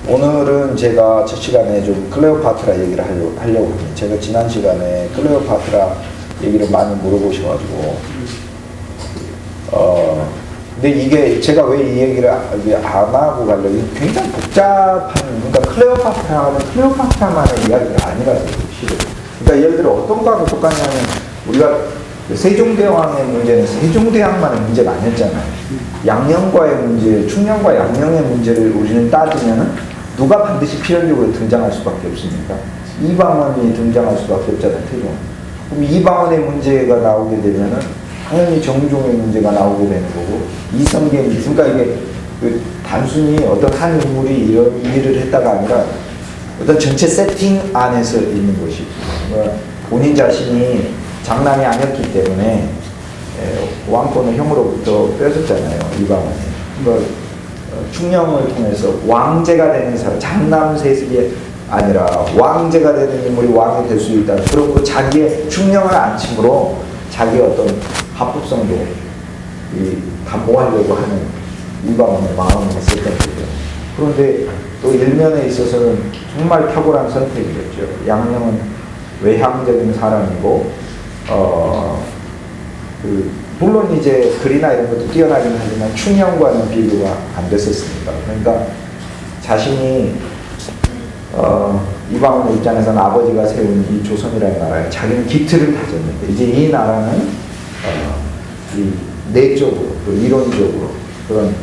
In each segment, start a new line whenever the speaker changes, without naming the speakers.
오늘은 제가 첫 시간에 좀 클레오파트라 얘기를 하려고 합니다. 제가 지난 시간에 클레오파트라 얘기를 많이 물어보셔가지고 근데 이게 제가 왜 이 얘기를 안 하고 가려고 굉장히 복잡한, 그러니까 클레오파트라는 클레오파트라만의 이야기가 아니라서 실은. 그러니까 예를 들어 어떤 거하고 똑같냐면 우리가 세종대왕의 문제는 세종대왕만의 문제가 아니었잖아요. 양녕과의 문제, 충녕과 양녕의 문제를 우리는 따지면은 누가 반드시 필연적으로 등장할 수밖에 없습니까? 이방원이 등장할 수밖에 없잖아요, 태종. 그럼 이방원의 문제가 나오게 되면은 당연히 정종의 문제가 나오게 되는 거고, 이성계의 문제. 그러니까 이게 단순히 어떤 한 인물이 이런 일을 했다가 아니라 어떤 전체 세팅 안에서 있는 것이. 그러니까 본인 자신이 장남이 아니었기 때문에 왕권을 형으로부터 뺏었잖아요, 이방원이. 그러니까 충녕을 통해서 왕제가 되는 사람, 장남 세습이 아니라 왕제가 되는 인물이 왕이 될 수 있다. 그리고 자기의 충녕을 안심으로 자기의 어떤 합법성도 담보하려고 하는 이방원의 마음을 했었던 거죠. 그런데 또 일면에 있어서는 정말 탁월한 선택이었죠. 양녕은 외향적인 사람이고, 물론 이제 글이나 이런 것도 뛰어나긴 하지만 충녕과는 비교가 안 됐었습니다. 그러니까 자신이 이방원의 입장에서는 아버지가 세운 이 조선이라는 나라에 자기는 기틀을 다졌는데 이제 이 나라는 이 내적으로, 이론적으로 그런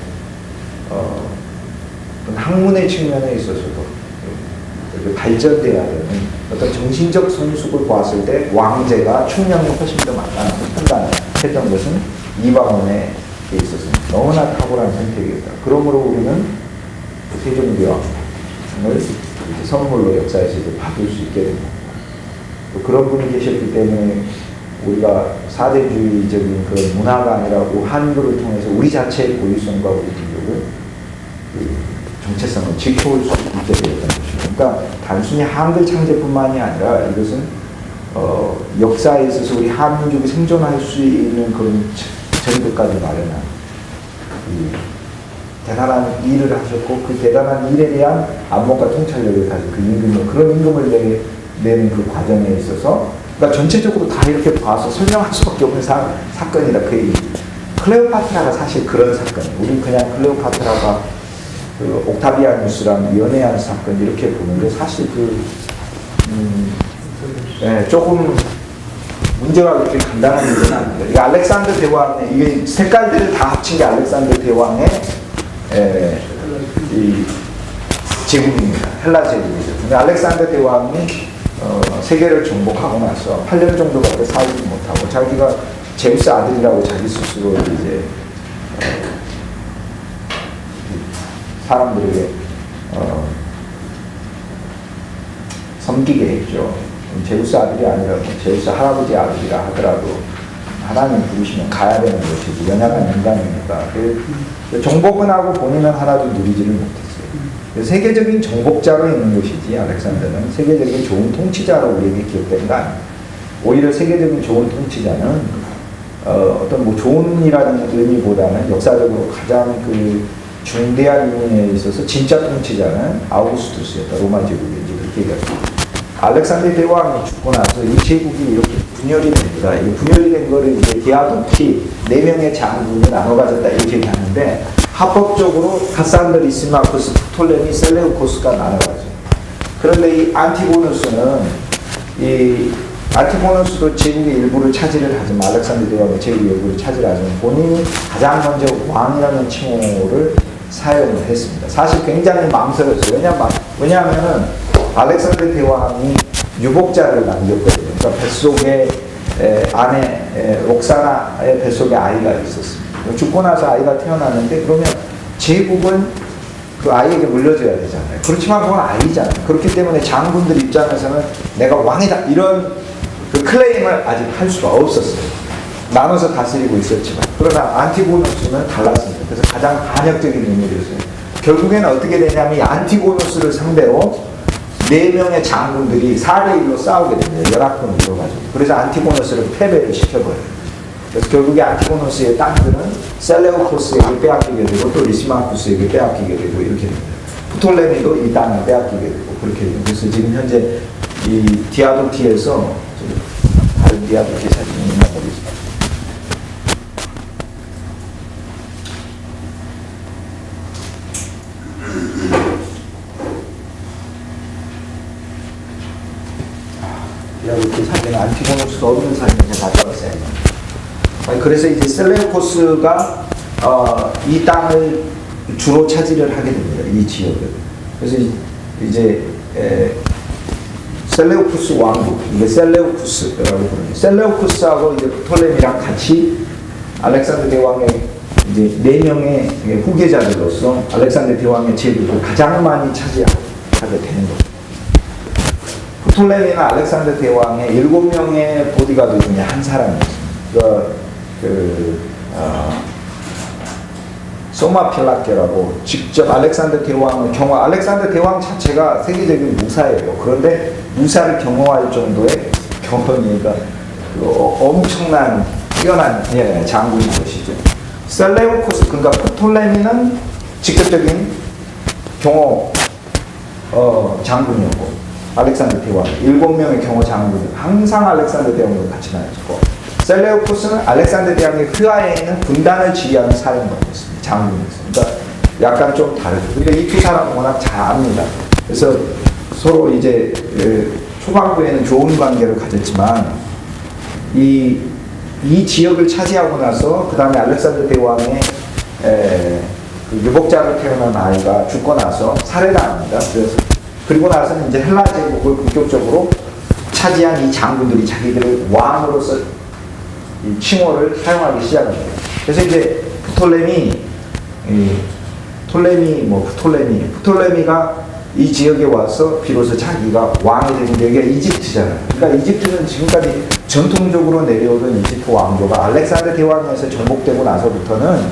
학문의 측면에 있어서도 발전돼야 되는 어떤 정신적 성숙을 보았을 때 왕제가 충녕이 훨씬 더 맞다는 판단을 했던 것은 이방원에 있어서는 너무나 탁월한 선택이었다. 그러므로 우리는 세종대왕을 선물로 역사에서 받을 수 있게 됩니다. 또 그런 분이 계셨기 때문에 우리가 사대주의적인 그런 문화가 아니라 한글을 통해서 우리 자체의 고유성과 우리 민족을 정체성을 지켜올 수 있게 되었던 것입니다. 그러니까 단순히 한글 창제뿐만이 아니라 이것은 역사에 있어서 우리 한민족이 생존할 수 있는 그런 전부까지 마련한 대단한 일을 하셨고, 그 대단한 일에 대한 안목과 통찰력을 가지고 그 임금을, 그런 임금을 내는 그 과정에 있어서, 그러니까 전체적으로 다 이렇게 봐서 설명할 수밖에 없는 사건이다. 그 얘기. 클레오파트라가 사실 그런 사건이에요. 우리 그냥 클레오파트라가 옥타비아누스랑 연애한 사건 이렇게 보는데 사실 조금 문제가 그렇게 간단한 문제는 아닙니다. 이게 알렉산더 대왕의, 이게 색깔들을 다 합친 게 알렉산더 대왕의 이 제국입니다. 헬라 제국이죠. 근데 알렉산더 대왕이 세계를 정복하고 나서 8년 정도밖에 살지 못하고 자기가 제우스 아들이라고 자기 스스로 이제 사람들에게 섬기게 했죠. 제우스 아들이 아니라 제우스 할아버지 아들이라 하더라도 하나님 부르시면 가야 되는 것이지 연약한 인간입니다. 정복은 하고 본인은 하나도 누리지를 못했어요. 세계적인 정복자로 있는 것이지 알렉산더는 세계적인 좋은 통치자로 우리에게 기억되는 거 아닙니다. 오히려 세계적인 좋은 통치자는 어떤 뭐 좋은이라는 의미보다는 역사적으로 가장 중대한 이면에 있어서 진짜 통치자는 아우구스투스였다. 로마 제국이 이제 그렇게 얘기합니다. 알렉산더 대왕이 죽고 나서 이 제국이 이렇게 분열이 됩니다. 이 분열이 된 거를 이제 디아도키 4명의 장군이 나눠 가졌다 이렇게 얘기하는데, 합법적으로 카산더 리시마쿠스, 프톨레미, 셀레우코스가 나눠가죠. 그런데 이 안티고누스는 안티고누스도 제국의 일부를 차지를 하지만, 알렉산더 대왕이 제국의 일부를 차지하지만 본인이 가장 먼저 왕이라는 칭호를 사용을 했습니다. 사실 굉장히 망설였어요. 왜냐하면은 알렉산더 대왕이 유복자를 남겼거든요. 그러니까 뱃속에 안에 록사나의 뱃속에 아이가 있었습니다. 죽고 나서 아이가 태어났는데 그러면 제국은 그 아이에게 물려줘야 되잖아요. 그렇지만 그건 아이잖아요. 그렇기 때문에 장군들 입장에서는 내가 왕이다 이런 그 클레임을 아직 할 수가 없었어요. 나눠서 다스리고 있었지만. 그러나 안티고누스는 달랐습니다. 그래서 가장 반역적인 인물이었어요. 결국에는 어떻게 되냐면 이 안티고노스를 상대로 4명의 장군들이 4대1로 싸우게 됩니다. 연합군을 이뤄가지고. 그래서 안티고노스를 패배를 시켜버려요. 그래서 결국에 안티고노스의 땅들은 셀레우코스에게 빼앗기게 되고 또 리시마쿠스에게 빼앗기게 되고 이렇게 됩니다. 프톨레미도 이 땅을 빼앗기게 되고 그렇게 됩니다. 그래서 지금 현재 이 디아도티에서 다른 디아도티 사진이 있나 보겠습니다. 디아도티 사진은 안티고노스가 없는 사진을 가져왔어요. 그래서 이제 셀레우코스가 이 땅을 주로 차지를 하게 됩니다. 이 지역을. 그래서 이제 셀레우쿠스 왕국, 이게 셀레우쿠스라고 부르는 셀레우쿠스하고 이제 프톨레미랑 같이 알렉산더 대왕의 이제 4명의 후계자들로서 알렉산더 대왕의 제국을 가장 많이 차지하게 되는 겁니다. 프톨레미는 알렉산더 대왕의 7명의 보디가드 중에 한 사람이었습니다. 소마필라케라고 직접 알렉산더 대왕을 알렉산더 대왕 자체가 세계적인 무사예요. 그런데 무사를 경호할 정도의 경험이니까 엄청난 뛰어난 장군인 것이죠. 셀레우코스, 그러니까 프톨레미는 직접적인 경호 장군이었고 알렉산더 대왕 7명의 경호 장군이 항상 알렉산더 대왕과 같이 다녔고 셀레우코스는 알렉산더 대왕의 휘하에 있는 군단을 지휘하는 사령관이었습니다. 장군이었습니다. 그러니까 약간 좀 다르죠. 그러니까 이 두 사람은 워낙 잘 압니다. 그래서 서로 이제 초반부에는 좋은 관계를 가졌지만 이 지역을 차지하고 나서 그 다음에 알렉산더 대왕의 유복자로 태어난 아이가 죽고 나서 살해당합니다. 그리고 나서는 이제 헬라 제국을 본격적으로 차지한 이 장군들이 자기들을 왕으로서 이 칭호를 사용하기 시작합니다. 그래서 이제 프톨레미가 이 지역에 와서 비로소 자기가 왕이 되는데 여기가 이집트잖아요. 그러니까 이집트는 지금까지 전통적으로 내려오던 이집트 왕조가 알렉산더 대왕에서 정복되고 나서부터는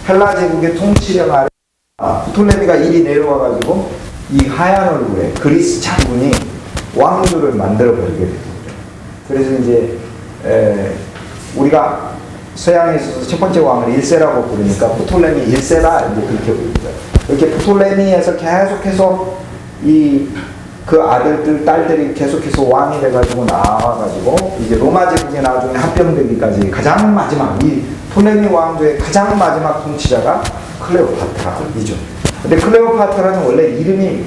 헬라 제국의 통치령 아래 프톨레미가 이리 내려와가지고 이 하얀 얼굴에 그리스 장군이 왕조를 만들어버리게 됩니다. 그래서 이제 우리가 서양에 있어서 첫 번째 왕을 1세라고 부르니까 프톨레미 1세라 이제 그렇게 부릅니다. 이렇게 프톨레미에서 계속해서 그 아들들, 딸들이 계속해서 왕이 돼가지고 나와가지고 이제 로마 제국에 나중에 합병되기까지 가장 마지막 이 톨레미 왕조의 가장 마지막 통치자가 클레오파트라이죠. 근데 클레오파트라는 원래 이름이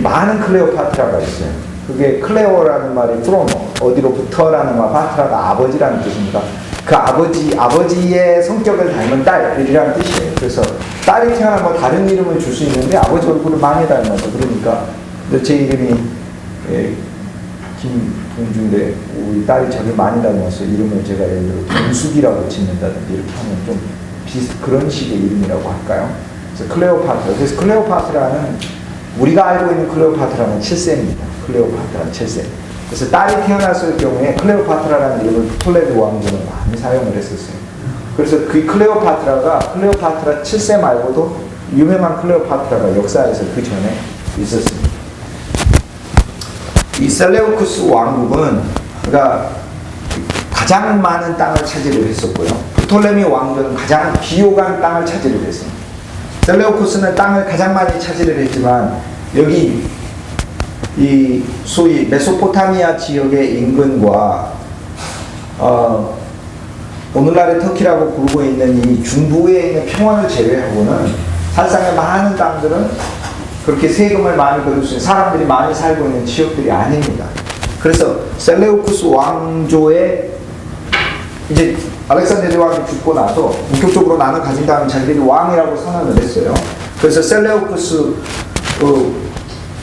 많은 클레오파트라가 있어요. 그게 클레오라는 말이 프로모, 어디로부터라는 말, 파트라가 아버지라는 뜻입니다. 그 아버지의 성격을 닮은 딸이라는 뜻이에요. 그래서 딸이 태어나면 다른 이름을 줄 수 있는데 아버지 얼굴을 많이 닮아서 그러니까 제 이름이 김동준인데 우리 딸이 저를 많이 닮아서 이름을 제가 예를 들어 동숙이라고 짓는다든지 이렇게 하면 좀 그런 식의 이름이라고 할까요? 그래서 클레오파트라. 그래서 클레오파트라는 우리가 알고 있는 클레오파트라는 7세입니다. 클레오파트라는 7세. 그래서 딸이 태어났을 경우에 클레오파트라라는 이름을 프톨레미 왕조는 많이 사용을 했었어요. 그래서 그 클레오파트라 7세 말고도 유명한 클레오파트라가 역사에서 그 전에 있었습니다. 이 셀레우쿠스 왕국은 그러니까 가장 많은 땅을 차지를 했었고요. 프톨레미 왕조는 가장 비호감 땅을 차지를 했습니다. 셀레우쿠스는 땅을 가장 많이 차지를 했지만 여기 이 소위 메소포타미아 지역의 인근과 오늘날의 터키라고 부르고 있는 이 중부에 있는 평원을 제외하고는 사실상의 많은 땅들은 그렇게 세금을 많이 거둘 수 있는 사람들이 많이 살고 있는 지역들이 아닙니다. 그래서 셀레우쿠스 왕조의 이제 알렉산더 대왕이 죽고 나서 본격적으로 나는 가진 다음에 자기들이 왕이라고 선언을 했어요. 그래서 셀레우쿠스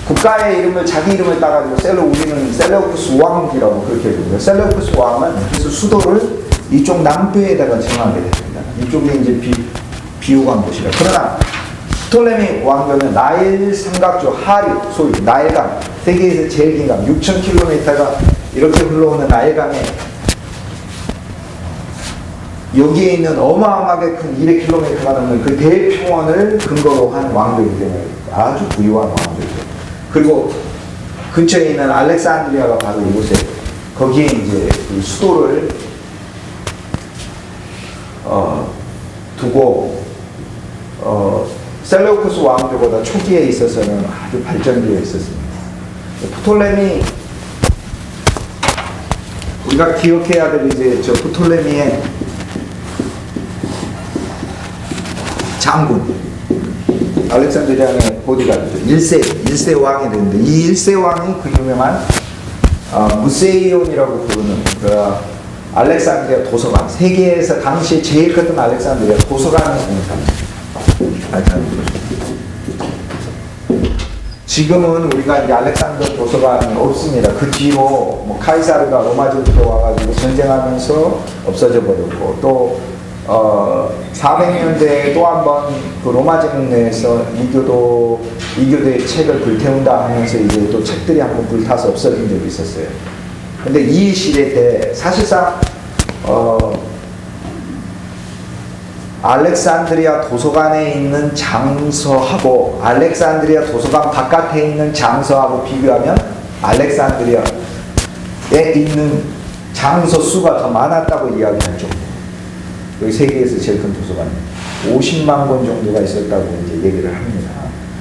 국가의 이름을 자기 이름을 따가지고 우리는 셀레우쿠스 왕국이라고 그렇게 부르고요. 셀레우쿠스 왕은 그래서 수도를 이쪽 남부에다가 정하게 됩니다. 이쪽이 이제 비호감 도시라. 그러나 프톨레미 왕조는 나일 삼각조 하류, 소위 나일강, 세계에서 제일 긴 강, 6,000km가 이렇게 흘러오는 나일강에 여기에 있는 어마어마하게 큰 200km가 넘는 그 대평원을 근거로 한 왕조이기 때문에 아주 부유한 왕조죠. 그리고 근처에 있는 알렉산드리아가 바로 이곳에 거기에 이제 그 수도를 두고 셀레우쿠스 왕조보다 초기에 있어서는 아주 발전되어 있었습니다. 프톨레미 우리가 기억해야 될 이제 저 프톨레미의 장군 알렉산드리아의 보디가드죠. 1세 왕이 되는데 이 1세 왕이 그 유명한 무세이온이라고 부르는 그 알렉산드리아 도서관, 세계에서 당시에 제일 컸던 알렉산드리아 도서관을 공사합니다. 지금은 우리가 이제 알렉산드리아 도서관이 없습니다. 그 뒤로 뭐 카이사르가 로마 제국에 와가지고 전쟁하면서 없어져 버렸고 또 400년대에 또 한 번 그 로마 제국 내에서 이교도의 책을 불태운다 하면서 이제 또 책들이 한번 불타서 없어진 적이 있었어요. 근데 이 시대 때 사실상 알렉산드리아 도서관에 있는 장서하고 알렉산드리아 도서관 바깥에 있는 장서하고 비교하면 알렉산드리아에 있는 장서 수가 더 많았다고 이야기할 정도. 여기 세계에서 제일 큰 도서관 50만 권 정도가 있었다고 이제 얘기를 합니다.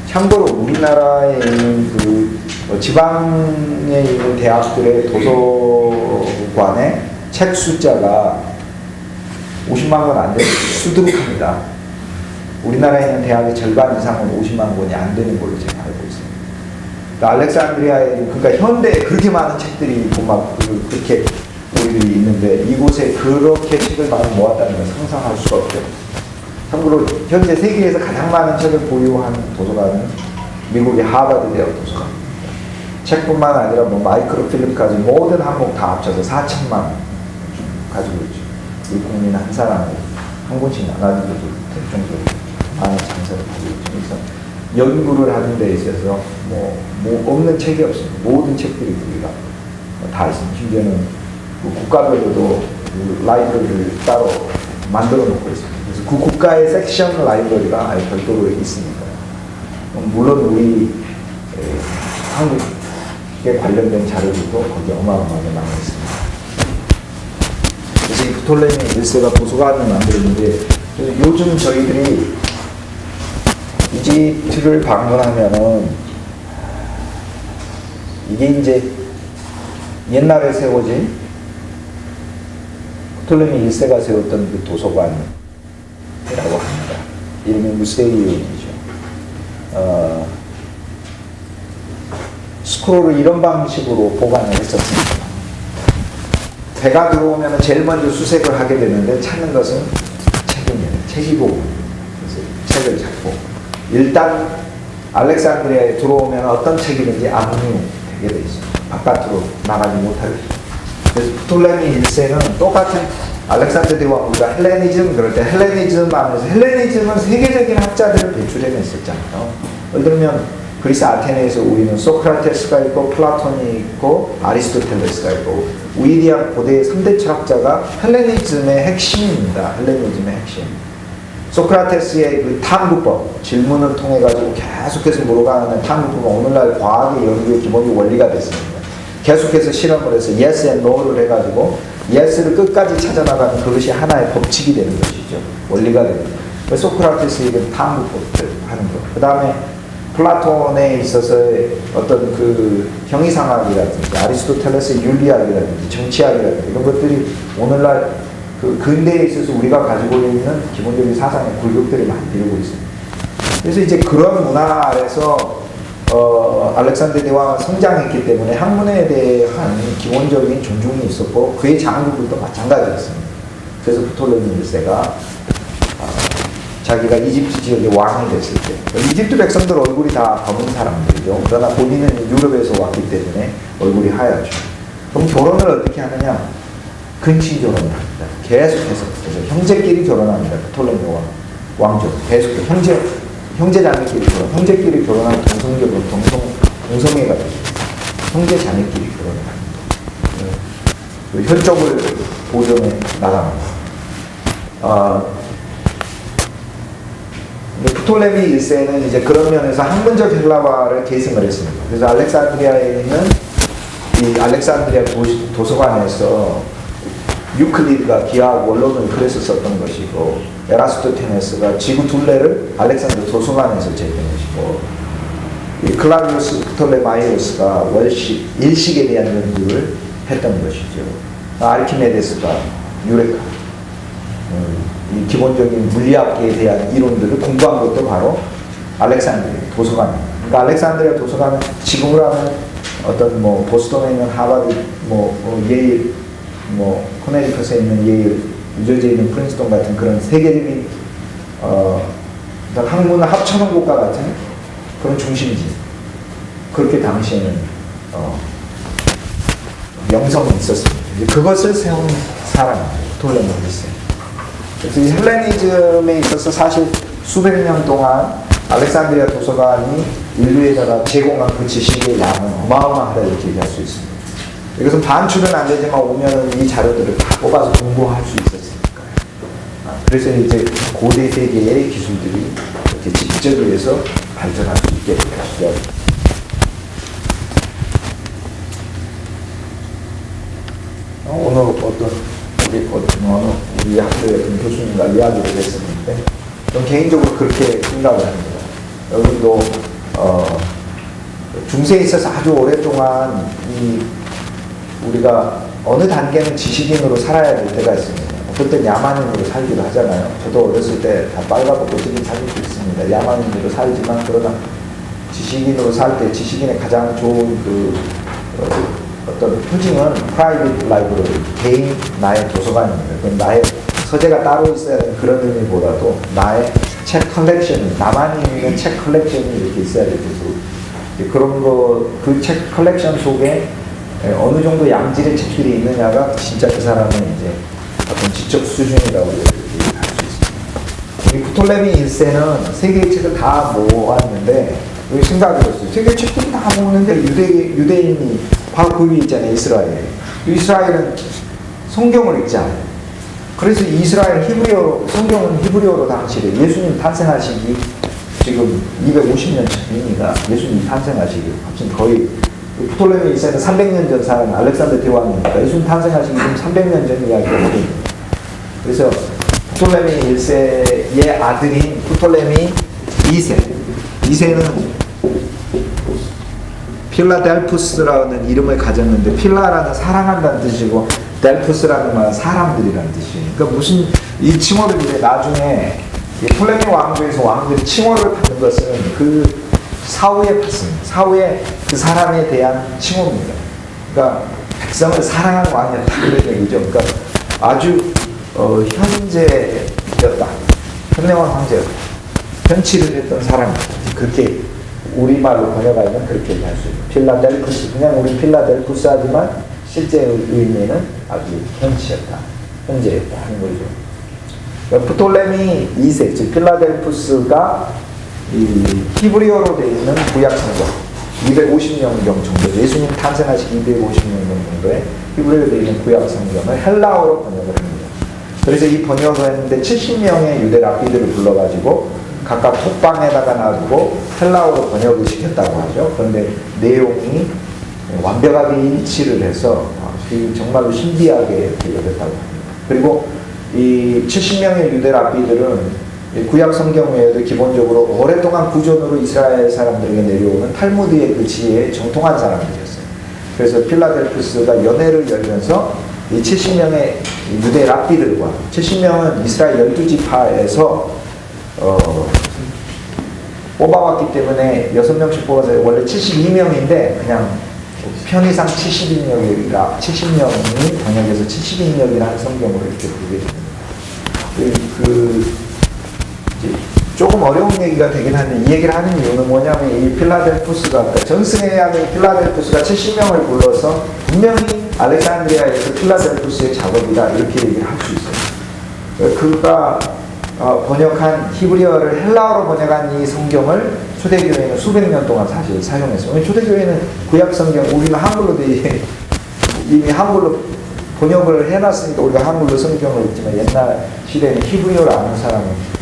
참고로 우리나라에 있는 그 지방에 있는 대학들의 도서관의 책 숫자가 50만 권 안 되는 수두룩합니다. 우리나라에 있는 대학의 절반 이상은 50만 권이 안 되는 걸로 제가 알고 있습니다. 그러니까 알렉산드리아에 그러니까 현대에 그렇게 많은 책들이 그렇게 우리들이 있는데 이곳에 그렇게 책을 많이 모았다는 걸 상상할 수가 없죠. 참고로 현재 세계에서 가장 많은 책을 보유하는 도서관은 미국의 하버드 대학 도서관입니다. 책뿐만 아니라 뭐 마이크로 필름까지 모든 항목 다 합쳐서 4천만 원 가지고 있죠. 우리 국민 한 사람이 한 권씩 나눠줘도 될 정도로 많은 장사를 가지고 있죠. 그래서 연구를 하는 데 있어서 뭐 없는 책이 없습니다. 모든 책들이 우리가 다 있습니다. 심지어는 국가별로도 그 라이브러리를 따로 만들어 놓고 있습니다. 그래서 그 국가의 섹션 라이브러리가 아예 별도로 있습니다. 물론 우리 한국에 관련된 자료들도 거기 어마어마하게 나와 있습니다. 그래서 이 프톨레미 1세가 도서관을 만들었는데 요즘 저희들이 이집트를 방문하면은 이게 이제 옛날에 세워진 프톨레미 1세가 세웠던 그 도서관이라고 합니다. 이름이 무세이온이죠. 스크롤을 이런 방식으로 보관을 했었습니다. 배가 들어오면 제일 먼저 수색을 하게 되는데 찾는 것은 책입니다. 책이고 그래서 책을 찾고 일단 알렉산드리아에 들어오면 어떤 책이든지 압류되게 돼 있어요. 바깥으로 나가지 못하게. 그래서 프톨레미 1세는 똑같은 알렉산드리아 우리가 헬레니즘 그럴 때 헬레니즘 하면서 헬레니즘은 세계적인 학자들을 배출해냈었잖아요. 예를 들면 그리스 아테네에서 우리는 소크라테스가 있고 플라톤이 있고 아리스토텔레스가 있고 위대한 고대 3대 철학자가 헬레니즘의 핵심입니다. 헬레니즘의 핵심. 소크라테스의 그 탐구법, 질문을 통해 가지고 계속해서 물어가는 탐구법은 오늘날 과학의 연구의 기본이 원리가 됐습니다. 계속해서 실험을 해서 yes and no를 해가지고 yes를 끝까지 찾아나가는 그것이 하나의 법칙이 되는 것이죠. 원리가 되는 거예요. 소크라테스에게 탐구법을 하는 것. 그 다음에 플라톤에 있어서의 어떤 그 형이상학이라든지 아리스토텔레스의 윤리학이라든지 정치학이라든지 이런 것들이 오늘날 그 근대에 있어서 우리가 가지고 있는 기본적인 사상의 굴곡들을 만들고 있습니다. 그래서 이제 그런 문화 아래서 알렉산더 대왕은 성장했기 때문에 학문에 대한 기본적인 존중이 있었고 그의 장군들도 마찬가지였습니다. 그래서 프톨레미 1세가 자기가 이집트 지역의 왕이 됐을 때 이집트 백성들 얼굴이 다 검은 사람들이죠. 그러나 본인은 유럽에서 왔기 때문에 얼굴이 하얗죠. 그럼 결혼을 어떻게 하느냐? 근친 결혼을 합니다. 계속해서 그래서 형제끼리 결혼합니다. 프톨레미 왕조 계속해서 형제자매끼리 결혼, 형제끼리 결혼하면 동성결혼, 동성애가 되죠. 형제자매끼리 결혼을 합니다. 혈족을 보존해 나갑니다. 프톨레미 1세는 이제 그런 면에서 학문적 헬라화를 계승을 했습니다. 그래서 알렉산드리아에 있는 이 알렉산드리아 도서관에서 유클리드가 기하학 원론을 그래서 썼던 것이고, 에라스토테네스가 지구 둘레를 알렉산드리아 도서관에서 제기한 것이고, 이 클라비우스 프톨레마이오스가 일식에 대한 연구를 했던 것이죠. 아르키메데스가 유레카, 이 기본적인 물리학에 대한 이론들을 공부한 것도 바로 알렉산드리아 도서관입니다. 그러니까 알렉산드리아 도서관은 지금으로 하면 어떤 뭐 보스턴에 있는 하버드, 예일, 코네티컷에 있는 예일, 뉴저지에 있는 프린스턴 같은 그런 세계적인 학문을 합쳐놓은 곳과 같은 그런 중심지. 그렇게 당시에는 명성이 있었습니다. 그것을 세운 사람입니다. 프톨레미 1세. 그래서 이 헬레니즘에 있어서 사실 수백 년 동안 알렉산드리아 도서관이 인류에다가 제공한 그 지식의 양은 어마어마하다 이렇게 얘기할 수 있습니다. 이것은 반출은 안 되지만 오면은 이 자료들을 다 뽑아서 공부할 수 있었으니까요. 그래서 이제 고대 세계의 기술들이 이렇게 직접 위해서 발전할 수 있게 된 것이죠. 오늘 우리 학교의 어떤 교수님과 이야기를 했었는데, 전 개인적으로 그렇게 생각을 합니다. 여러분도 중세에 있어서 아주 오랫동안 우리가 어느 단계는 지식인으로 살아야 될 때가 있습니다. 어떨 땐 야만인으로 살기도 하잖아요. 저도 어렸을 때 다 빨갛고 지금 살고 있습니다. 야만인으로 살지만 그러나 지식인으로 살 때 지식인의 가장 좋은 어떤 표징은 프라이빗 라이브러리, 개인 나의 도서관입니다. 그건 나의 서재가 따로 있어야 하는 그런 의미보다도 나의 책 컬렉션이, 나만이 있는 책 컬렉션이 이렇게 있어야 되고, 그런 그 책 컬렉션 속에 어느 정도 양질의 책들이 있느냐가 진짜 그 사람의 이제 어떤 지적 수준이라고 얘기할 수 있습니다. 우리 프톨레미 1세는 세계의 책을 다 모았는데, 여기 생각을 했어요. 세계의 책들을 다 모았는데 유대인이 바로 그 위에 있잖아요. 이스라엘. 이스라엘은 성경을 읽지 않아요. 그래서 이스라엘 성경은 히브리어로 당시에 예수님 탄생하시기 지금 250년 전입니다. 예수님 탄생하시기 거의 프톨레미 1세는 300년 전 사람 알렉산더 대왕이니까 예수님 탄생하시기 지금 300년 전 이야기거든요. 그래서 프톨레미 1세의 아들인 프톨레미 2세는 필라델푸스라는 이름을 가졌는데, 필라라는 사랑한다는 뜻이고 델푸스라는 말은 사람들이라는 뜻이에요. 그러니까 무슨 이 칭호를 이제 나중에 톨레미 왕조에서 왕들이 칭호를 받는 것은 그 사후에 받습니다. 사후에 그 사람에 대한 칭호입니다. 그러니까 백성을 사랑하는 왕이었다 그런 얘기죠. 그러니까 아주 현재였다. 현명한 황제였다. 현치를 했던 사람이다. 그렇게 우리말로 번역하면 그렇게 얘기할 수 있어요. 필라델푸스, 그냥 우리 필라델푸스 하지만 실제 의미는 아주 현치였다, 현재였다 하는 거죠. 그러니까 프톨레미 2세, 즉 필라델푸스가 이 히브리어로 되어 있는 구약 성경 250년경 정도, 예수님 탄생하시기 250년경 정도의 히브리어로 되어 있는 구약 성경을 헬라어로 번역을 합니다. 그래서 이 번역을 했는데 70명의 유대 랍비들을 불러가지고 각각 톡방에다가 놔두고 헬라어로 번역을 시켰다고 하죠. 그런데 내용이 완벽하게 일치를 해서 정말로 신비하게 기록했다고 합니다. 그리고 이 70명의 유대 랍비들은 구약 성경 외에도 기본적으로 오랫동안 구전으로 이스라엘 사람들에게 내려오는 탈무드의 그 지혜에 정통한 사람들이었어요. 그래서 필라델푸스가 연회를 열면서 이 70명의 유대 랍비들과 70명은 이스라엘 12지파에서 뽑아왔기 때문에 6명씩 뽑아서 원래 72명인데 그냥 편의상 70인역이라 70명이 번역해서 70인역이라는 성경으로 이렇게 부르게 됩니다. 조금 어려운 얘기가 되긴 하는데 이 얘기를 하는 이유는 뭐냐면 이 필라델푸스가, 그러니까 전승에 하는 필라델푸스가 70명을 불러서 분명히 알렉산드리아에서 필라델푸스의 작업이다 이렇게 얘기를 할 수 있어요. 그가 번역한 히브리어를 헬라어로 번역한 이 성경을 초대교회는 수백 년 동안 사실 사용했어요. 초대교회는 구약 성경, 우리는 한글로 이미 한글로 번역을 해놨으니까 우리가 한글로 성경을 읽지만 옛날 시대에는 히브리어를 아는 사람은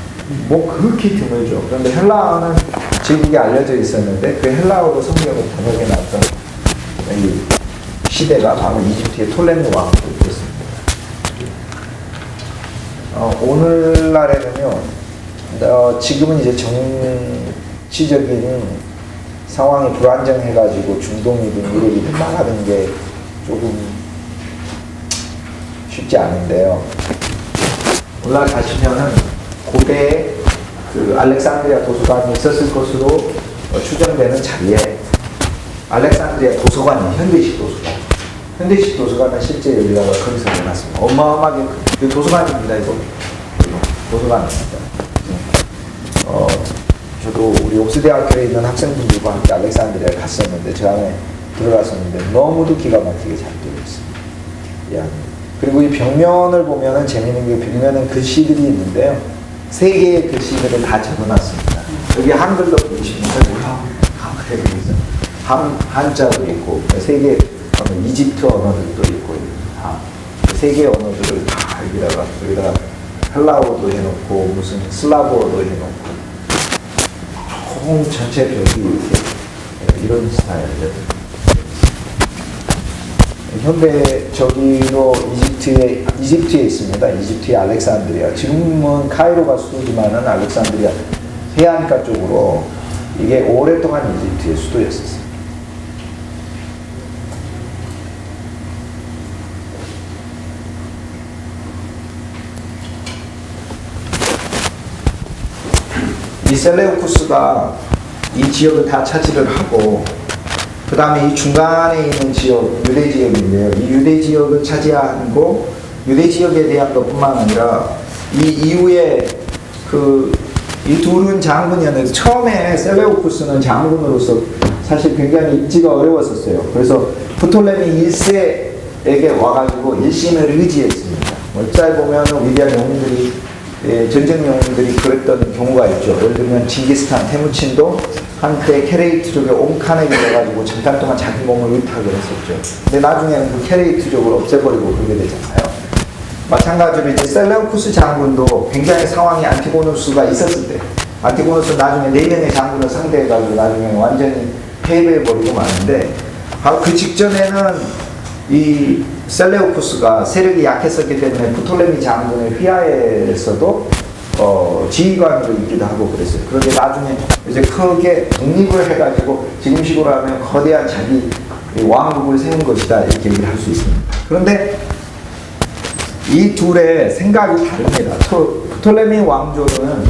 뭐 그렇게 드물죠. 그런데 헬라어는 제국에 알려져 있었는데 그 헬라어로 성경을 번역해놨던 이 시대가 바로 이집트의 톨레미 왕국이었습니다. 오늘날에는요, 지금은 이제 정치적인 상황이 불안정해가지고 중동이든 유럽이든 나가는 게 조금 쉽지 않은데요. 올라가시면은 고대에 그 알렉산드리아 도서관이 있었을 것으로 추정되는 자리에 알렉산드리아 도서관이 현대식 도서관은 실제 여기다가 거기서 내놨습니다. 어마어마하게 그 도서관입니다. 이거 도서관입니다. 저도 우리 옥스대학교에 있는 학생분들과 함께 알렉산드리아에 갔었는데 저 안에 들어갔었는데 너무도 기가 막히게 잘 되어 있습니다. 예. 그리고 이 벽면을 보면은 재미있는 게 벽면은 글씨들이 있는데요. 세 개의 글씨들을 다 적어놨습니다. 여기 한글로 보시면 한자도 있고 세 개 이집트 언어들도 있고 세 개의 언어들을 다 여기다가 헬라어도 해놓고 무슨 슬라브어도 해놓고 총 전체 벽이 이렇게 이런 스타일이에요. 현대 저기로 이집트에 있습니다. 이집트의 알렉산드리아. 지금은 카이로가 수도지만은 알렉산드리아 해안가 쪽으로 이게 오랫동안 이집트의 수도였었어요. 이 셀레우쿠스가 이 지역을 다 차지를 하고 그 다음에 이 중간에 있는 지역, 유대 지역인데요. 이 유대 지역을 차지하고 유대 지역에 대한 것뿐만 아니라 이 이후에 이 둘은 장군이었는데 처음에 셀레우쿠스는 장군으로서 사실 굉장히 입지가 어려웠었어요. 그래서 프톨레미 1세에게 와가지고 일심을 의지했습니다. 역사에 보면 위대한 영웅들이 전쟁 영웅들이 그랬던 경우가 있죠. 예를 들면 징기스칸, 태무친도 한때 케레이트족의 옹칸에게 돼가지고 잠깐 동안 자기 몸을 의탁을 했었죠. 근데 나중에는 그 케레이트족을 없애버리고 그러게 되잖아요. 마찬가지로 이제 셀레우쿠스 장군도 굉장히 상황이 안티고누스가 있었을 때, 안티고누스 나중에 4명의 장군을 상대해가지고 나중에 완전히 패배해버리고 마는데, 바로 그 직전에는 이 셀레우쿠스가 세력이 약했었기 때문에 프톨레미 장군의 휘하에서도 지휘관으로 있기도 하고 그랬어요. 그런데 나중에 이제 크게 독립을 해가지고 지금식으로 하면 거대한 자기 왕국을 세운 것이다 이렇게 얘기를 할 수 있습니다. 그런데 이 둘의 생각이 다릅니다. 프톨레미 왕조는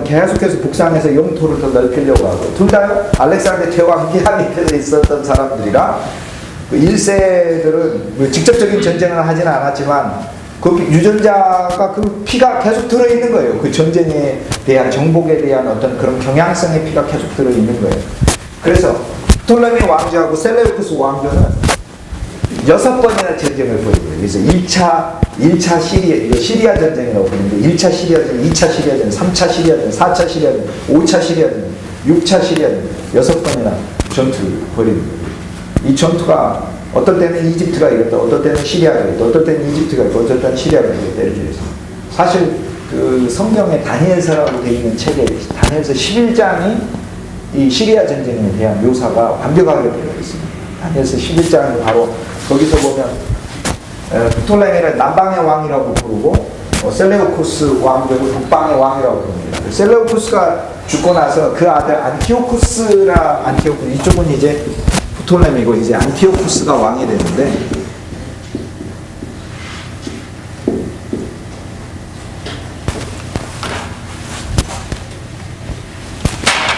계속해서 북상해서 영토를 더 넓히려고 하고 둘 다 알렉산더 대왕 기하 밑에 있었던 사람들이라 그 1세들은 직접적인 전쟁을 하지는 않았지만 그 유전자가 그 피가 계속 들어있는 거예요. 그 전쟁에 대한 정복에 대한 어떤 그런 경향성의 피가 계속 들어있는 거예요. 그래서 프톨레미 왕조하고 셀레우쿠스 왕조는 6번이나 전쟁을 벌이고요. 그래서 1차 시리아 전쟁이라고 부르는데 1차 시리아전, 2차 시리아전, 3차 시리아전, 4차 시리아전, 5차 시리아전, 6차 시리아전 6번이나 전투를 벌이는 거예요. 이 전투가 어떤 때는 이집트가 이겼다, 어떤 때는 시리아가 이겼다, 어떤 때는 이집트가 이겼다, 어떤 때는 시리아가 이겼다 이렇게 해서 사실 그 성경에 다니엘서라고 되어 있는 책에 다니엘서 11장이 이 시리아 전쟁에 대한 묘사가 완벽하게 되어 있습니다. 다니엘서 11장은 바로 거기서 보면 프톨레미를 남방의 왕이라고 부르고 셀레우쿠스 왕조를 북방의 왕이라고 부릅니다. 셀레우쿠스가 죽고 나서 그 아들 안티오쿠스 이쪽은 이제 프톨레미고 이제 안티오쿠스가 왕이 되는데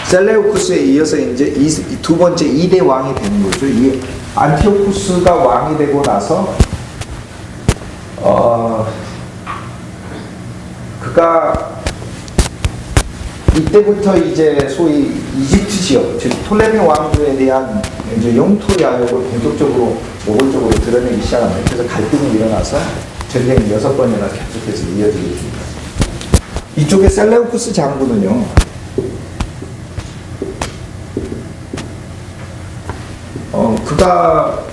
셀레우쿠스에 이어서 이제 두 번째 2대 왕이 되는 거죠. 이 안티오쿠스가 왕이 되고 나서 그가 이때부터 이제 소위 이집트 지역, 즉 톨레미 왕조에 대한 이제 영토 야욕을 본격적으로 노골적으로 드러내기 시작합니다. 그래서 갈등이 일어나서 전쟁이 6번이나 계속해서 이어지게 됩니다. 이쪽에 셀레우쿠스 장군은요, 그가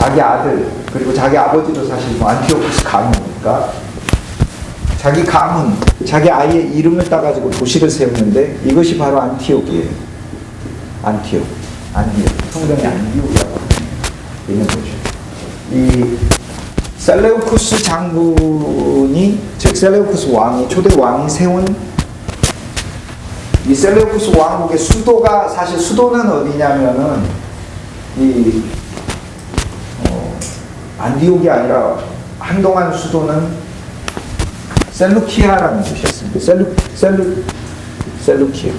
자기 아들 그리고 자기 아버지도 사실 뭐 안티오쿠스 가문이니까 자기 가문, 자기 아이의 이름을 따가지고 도시를 세우는데 이것이 바로 안티옥이에요. 안티옥. 성경이 안디옥이라고 있는 거죠. 이 셀레우쿠스 장군이, 즉 셀레우쿠스 왕이, 초대 왕이 세운 이 셀레우쿠스 왕국의 수도가, 사실 수도는 어디냐면은 이 안디옥이 아니라 한동안 수도는 셀루키아라는 뜻이었습니다. 셀루키아.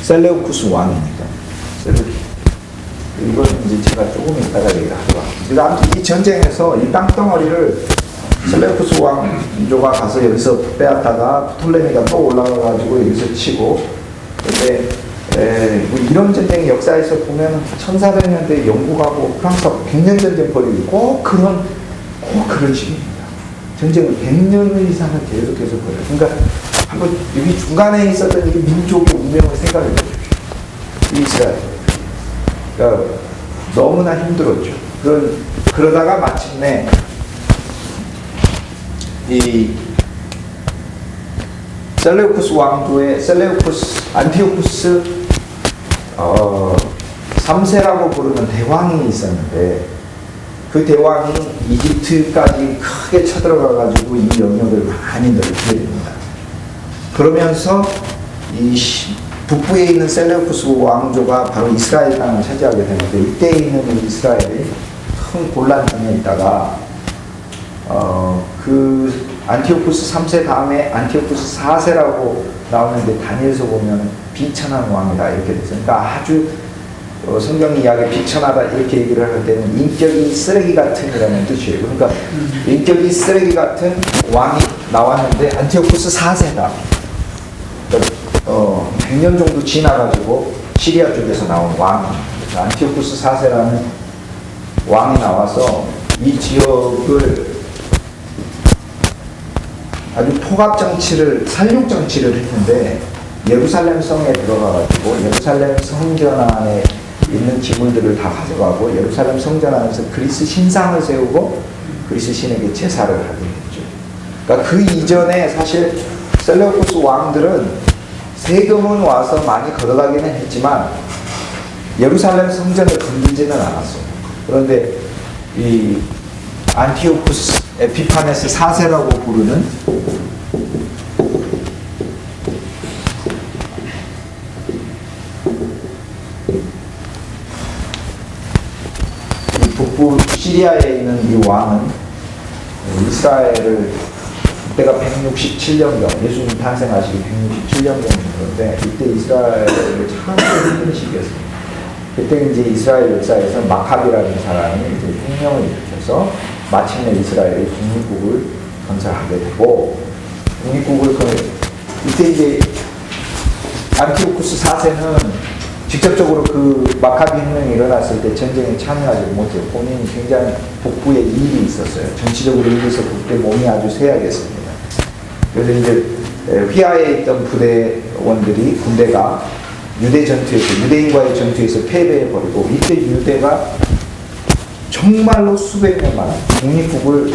셀레우쿠스 왕이니까. 셀루키아. 이건 이제 제가 조금 이따가 얘기를 하도록 하겠습니다. 아무튼 이 전쟁에서 이 땅덩어리를 셀레우쿠스 왕조가 가서 여기서 빼앗다가 프톨레미가 또 올라가가지고 여기서 치고, 근데 뭐 이런 전쟁 역사에서 보면 1400년대 영국하고 프랑스하고 100년 전쟁 벌이고 꼭 그런 식입니다. 전쟁을 100년 이상을 계속해서 벌여요. 그러니까 한번 여기 중간에 있었던 이 민족의 운명을 생각해 보십시오. 이스라엘. 그러니까 너무나 힘들었죠. 그러다가 마침내 이 셀레우쿠스 왕조의 안티오쿠스 3세라고 부르는 대왕이 있었는데, 그 대왕이 이집트까지 크게 쳐들어가가지고 이 영역을 많이 넓히게 됩니다. 그러면서 이 북부에 있는 셀레우쿠스 왕조가 바로 이스라엘 땅을 차지하게 되는데, 이때 있는 이스라엘이 큰 곤란 중에 있다가 그 안티오쿠스 3세 다음에 안티오쿠스 4세라고 나오는데, 다니엘서 보면 비천한 왕이다 이렇게 됐어요. 그러니까 아주 성경 이야기 비천하다 이렇게 얘기를 할 때는 인격이 쓰레기 같은이라는 뜻이에요. 그러니까 인격이 쓰레기 같은 왕이 나왔는데 안티오쿠스 4세다. 그러니까 100년 정도 지나가지고 시리아 쪽에서 나온 왕, 안티오쿠스 4세라는 왕이 나와서 이 지역을 아주 통합정치를, 살육정치를 했는데, 예루살렘 성에 들어가가지고 예루살렘 성전 안에 있는 기물들을 다 가져가고 예루살렘 성전 안에서 그리스 신상을 세우고 그리스 신에게 제사를 하게 했죠. 그러니까 그 이전에 사실 셀레우쿠스 왕들은 세금은 와서 많이 걸어가기는 했지만 예루살렘 성전을 건들지는 않았어요. 그런데 이 안티오쿠스 에피파네스 4세라고 부르는 북부 시리아에 있는 이 왕은 이스라엘을, 그때가 167년경, 예수님 탄생하시기 167년경인데, 이때 이스라엘을 참 힘든 시기였습니다. 그때 이제 이스라엘 역사에서 마카비라는 사람이 이제 혁명을 일으켜서 마침내 이스라엘이 독립국을 건설하게 되고, 이때 이제 안티오쿠스 4세는 직접적으로 그 마카비 혁명이 일어났을 때 전쟁에 참여하지 못해요. 본인이 굉장히 북부에 일이 있었어요. 정치적으로 일이 있어서 그때 몸이 아주 쇠약했습니다. 그래서 이제 휘하에 있던 군대가 유대인과의 전투에서 패배해버리고, 이때 유대가 정말로 수백 년 만에 독립국을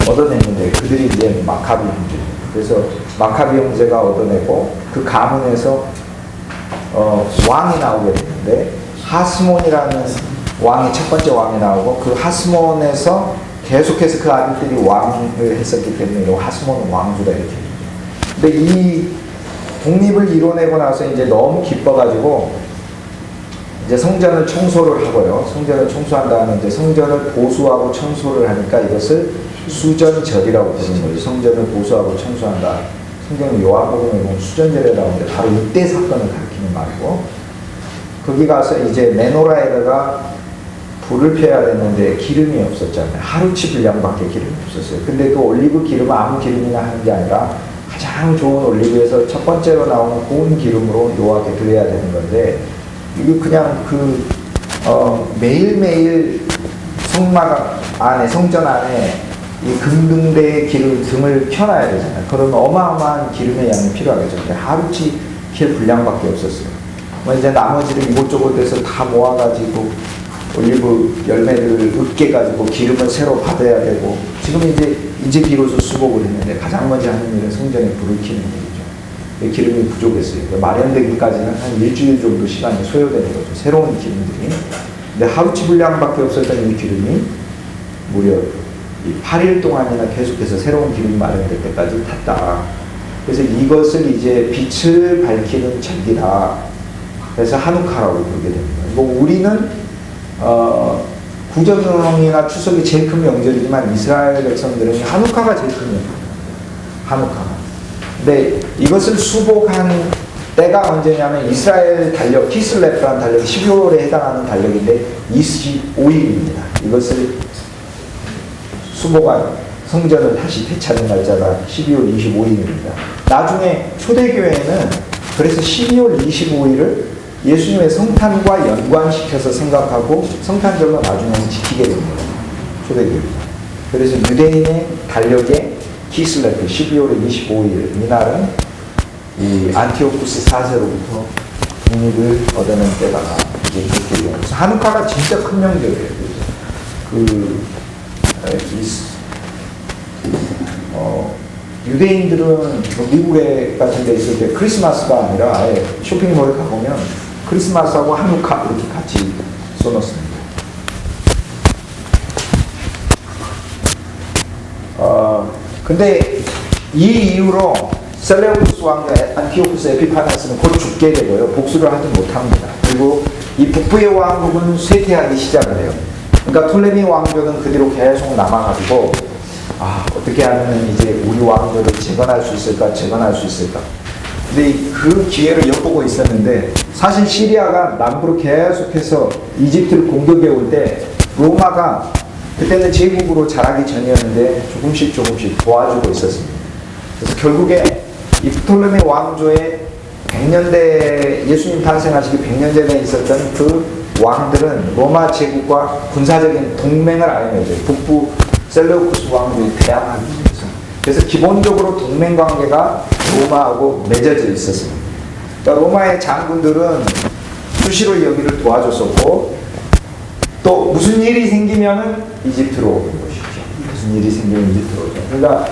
얻어냈는데, 그들이 이제 마카비 형제입니다. 그래서 마카비 형제가 얻어내고 그 가문에서 왕이 나오게 되는데, 하스몬이라는 왕이 첫 번째 왕이 나오고, 그 하스몬에서 계속해서 그 아들들이 왕을 했었기 때문에 하스몬 왕조다 이렇게. 근데 이 독립을 이뤄내고 나서 이제 너무 기뻐가지고 이제 성전을 청소를 하고요. 성전을 청소한 다음에 이제 성전을 보수하고 청소를 하니까 이것을 수전절이라고 부르는 거죠. 성전을 보수하고 청소한다. 성경 요한복음에 보면 수전절에 나오는데 바로 이때 사건을 가리키는 말이고, 거기 가서 이제 메노라에다가 불을 펴야 되는데 기름이 없었잖아요. 하루치 분량밖에 기름이 없었어요. 근데 그 올리브 기름은 아무 기름이나 하는 게 아니라 가장 좋은 올리브에서 첫 번째로 나오는 고운 기름으로 여호와께 드려야 되는 건데, 이거 그냥 매일매일 성전 안에 이 금등대의 등을 켜놔야 되잖아요. 그러면 어마어마한 기름의 양이 필요하겠죠. 근데 하루치 킬 분량밖에 없었어요. 이제 나머지를 이곳저곳에서 다 모아가지고 올리브 열매들을 으깨 가지고 기름을 새로 받아야 되고, 지금 이제 비로소 수복을 했는데 가장 먼저 하는 일은 성전에 불을 켜는 일이죠. 기름이 부족했어요. 마련되기까지는 한 일주일 정도 시간이 소요되는 거죠. 새로운 기름들이. 근데 하루치 분량밖에 없었던 이 기름이 무려 이 8일 동안이나 계속해서 새로운 기름이 마련될 때까지 탔다. 그래서 이것을 이제 빛을 밝히는 절기다. 그래서 하누카라고 부르게 됩니다. 뭐 우리는 구정이나 추석이 제일 큰 명절이지만 이스라엘 백성들은 하누카가 제일 큰 명절입니다. 하누카가. 근데 이것을 수복한 때가 언제냐면 이스라엘 달력, 키슬레프라는 달력이 12월에 해당하는 달력인데 25일입니다. 이것을 수복한 성전을 다시 되찾은 날짜가 12월 25일입니다. 나중에 초대교회는 그래서 12월 25일을 예수님의 성탄과 연관시켜서 생각하고 성탄절로 나중에는 지키게 됩니다. 초대교회가. 그래서 유대인의 달력에 키슬레프 12월 25일 이날은 이 안티오쿠스 4세로부터 독립을 얻어낸 때다가 이제 그렇게 되면서 하누카가 진짜 큰 명절이에요. 유대인들은 미국에 같은 데 있을 때 크리스마스가 아니라 아예 쇼핑몰에 가보면 크리스마스하고 하누카 이렇게 같이 써놓습니다. 근데 이 이후로 셀레우쿠스 왕과 안티오쿠스 에피파네스는 곧 죽게 되고요. 복수를 하지 못합니다. 그리고 이 북부의 왕국은 쇠퇴하기 시작을 해요. 그러니까 톨레미 왕조는 그 뒤로 계속 남아가지고 어떻게 하면 이제 우리 왕조를 재건할 수 있을까? 근데 그 기회를 엿보고 있었는데 사실 시리아가 남부로 계속해서 이집트를 공격해 올 때 로마가 그때는 제국으로 자라기 전이었는데 조금씩 도와주고 있었습니다. 그래서 결국에 이 프톨레미 왕조의 100년대 예수님 탄생하시기 100년 전에 있었던 그 왕들은 로마 제국과 군사적인 동맹을 알면서 북부 셀레우쿠스 왕조에 대항하기 위해서 그래서 기본적으로 동맹 관계가 로마하고 맺어져 있었습니다. 그러니까 로마의 장군들은 수시로 여기를 도와줬었고 또 무슨 일이 생기면은 이집트로 오는 것이죠. 무슨 일이 생기면 이집트로 오죠. 그러니까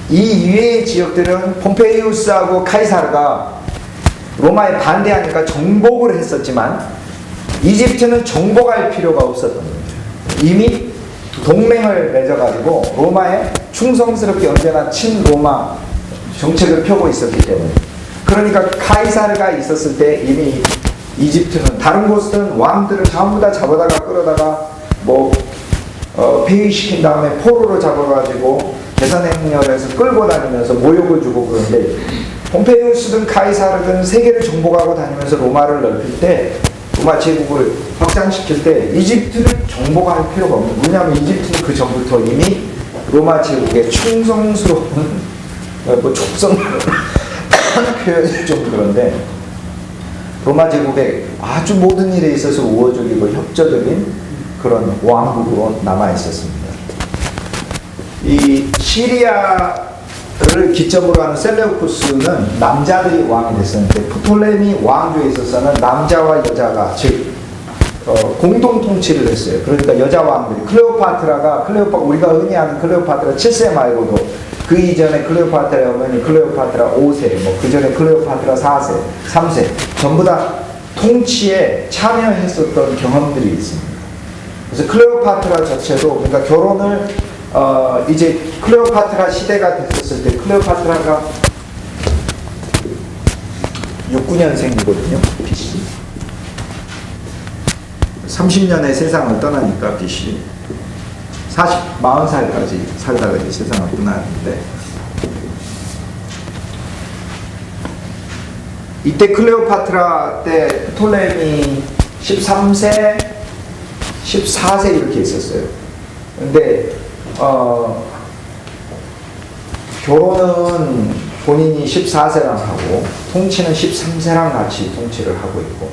이 이외의 지역들은 폼페이우스하고 카이사르가 로마에 반대하니까 정복을 했었지만 이집트는 정복할 필요가 없었던 거예요. 이미 동맹을 맺어가지고 로마에 충성스럽게 언제나 친로마 정책을 펴고 있었기 때문에 그러니까 카이사르가 있었을 때 이미 이집트는 다른 곳은 왕들을 전부 다 잡아다가 끌어다가 폐위시킨 다음에 포로로 잡아가지고 대산행렬에서 끌고 다니면서 모욕을 주고 그런데 폼페이우스든 카이사르든 세계를 정복하고 다니면서 로마를 넓힐 때 로마 제국을 확장시킬 때 이집트를 정복할 필요가 없는 거예요. 왜냐하면 이집트는 그 전부터 이미 로마 제국에 충성스러운 족성 표현이 좀 그런데 로마 제국에 아주 모든 일에 있어서 우호적이고 협조적인 그런 왕국으로 남아 있었습니다. 이 시리아를 기점으로 하는 셀레우쿠스는 남자들이 왕이 됐었는데 프톨레미 왕조에 있어서는 남자와 여자가 즉 공동 통치를 했어요. 그러니까 여자 왕들이 우리가 흔히 아는 클레오파트라 7세 말고도 그 이전에 클레오파트라의 어머니 클레오파트라 5세, 그 전에 클레오파트라 4세, 3세 전부 다 통치에 참여했었던 경험들이 있습니다. 그래서 클레오파트라 자체도 그러니까 결혼을 이제 클레오파트라 시대가 됐었을 때 클레오파트라가 69년생이거든요. BC 30년에 세상을 떠나니까 BC 40살까지 살다가 이제 세상을 떠나는데 이때 클레오파트라 때 프톨레미 13세, 14세 이렇게 있었어요. 근데 결혼은 본인이 14세랑 하고 통치는 13세랑 같이 통치를 하고 있고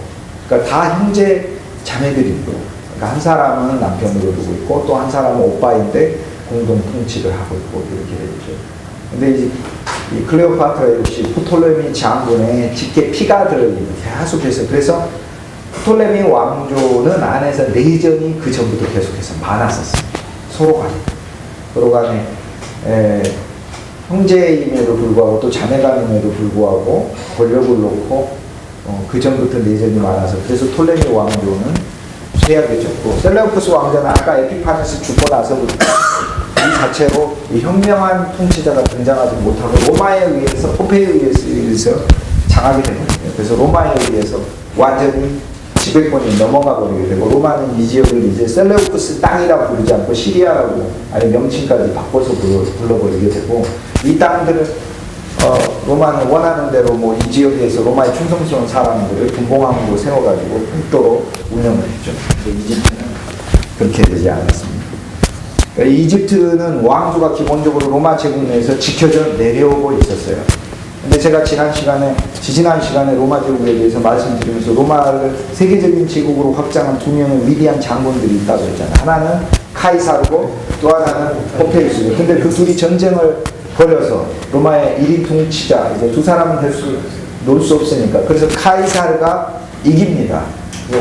그러니까 다 형제 자매들이고 그러니까 한 사람은 남편으로 두고 있고 또 한 사람은 오빠인데 공동 통치를 하고 있고 이렇게 되죠. 근데 이제 이 클레오파트라 역시 프톨레미 장군의 직계 피가 들어있는 계속해서 그래서 프톨레미 왕조는 안에서 내전이 그 전부터 계속해서 많았었어요. 서로 간에 형제임에도 불구하고 또 자매간임에도 불구하고 권력을 놓고 그 전부터 내전이 많아서 그래서 톨레미 왕조는 쇠약해졌고 셀레우쿠스 왕자는 아까 에피파네스 죽고 나서부터 이 자체로 이 현명한 통치자가 등장하지 못하고 로마에 의해서 포페이에 의해서 장악이 되거든요. 그래서 로마에 의해서 완전히 지배권이 넘어가 버리게 되고 로마는 이 지역을 이제 셀레우쿠스 땅이라고 부르지 않고 시리아라고 아니 명칭까지 바꿔서 불러버리게 되고 이 땅들은 로마는 원하는 대로 뭐 이 지역에서 로마에 충성스러운 사람들을 군봉함으로 세워가지고 별도로 운영을 했죠. 이집트는 그렇게 되지 않았습니다. 그러니까 이집트는 왕조가 기본적으로 로마 제국 내에서 지켜져 내려오고 있었어요. 근데 제가 지지난 시간에 로마 제국에 대해서 말씀드리면서 로마를 세계적인 제국으로 확장한 두 명의 위대한 장군들이 있다고 했잖아요. 하나는 카이사르고 또 하나는 포페이우스고. 근데 그 둘이 전쟁을 벌여서 로마의 1인 통치자, 이제 두 사람은 놓을 수 없으니까. 그래서 카이사르가 이깁니다.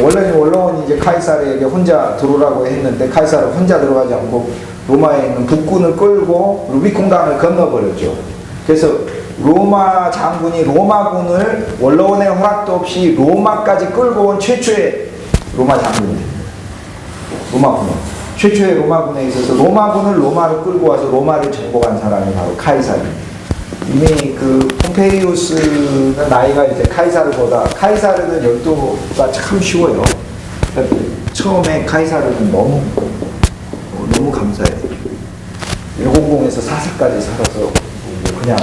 원로원이 이제 카이사르에게 혼자 들어오라고 했는데 카이사르 혼자 들어가지 않고 로마에 있는 북군을 끌고 루비콘강을 건너버렸죠. 그래서 로마 장군이 로마군을 원로원의 허락도 없이 로마까지 끌고 온 최초의 로마 장군이 됩니다. 로마군. 최초의 로마군에 있어서 로마군을 로마로 끌고 와서 로마를 정복한 사람이 바로 카이사르입니다. 이미 그 폼페이우스는 나이가 이제 카이사르는 열도가 참 쉬워요. 처음에 카이사르는 너무 감사해요. 100에서 4세까지 살아서 그냥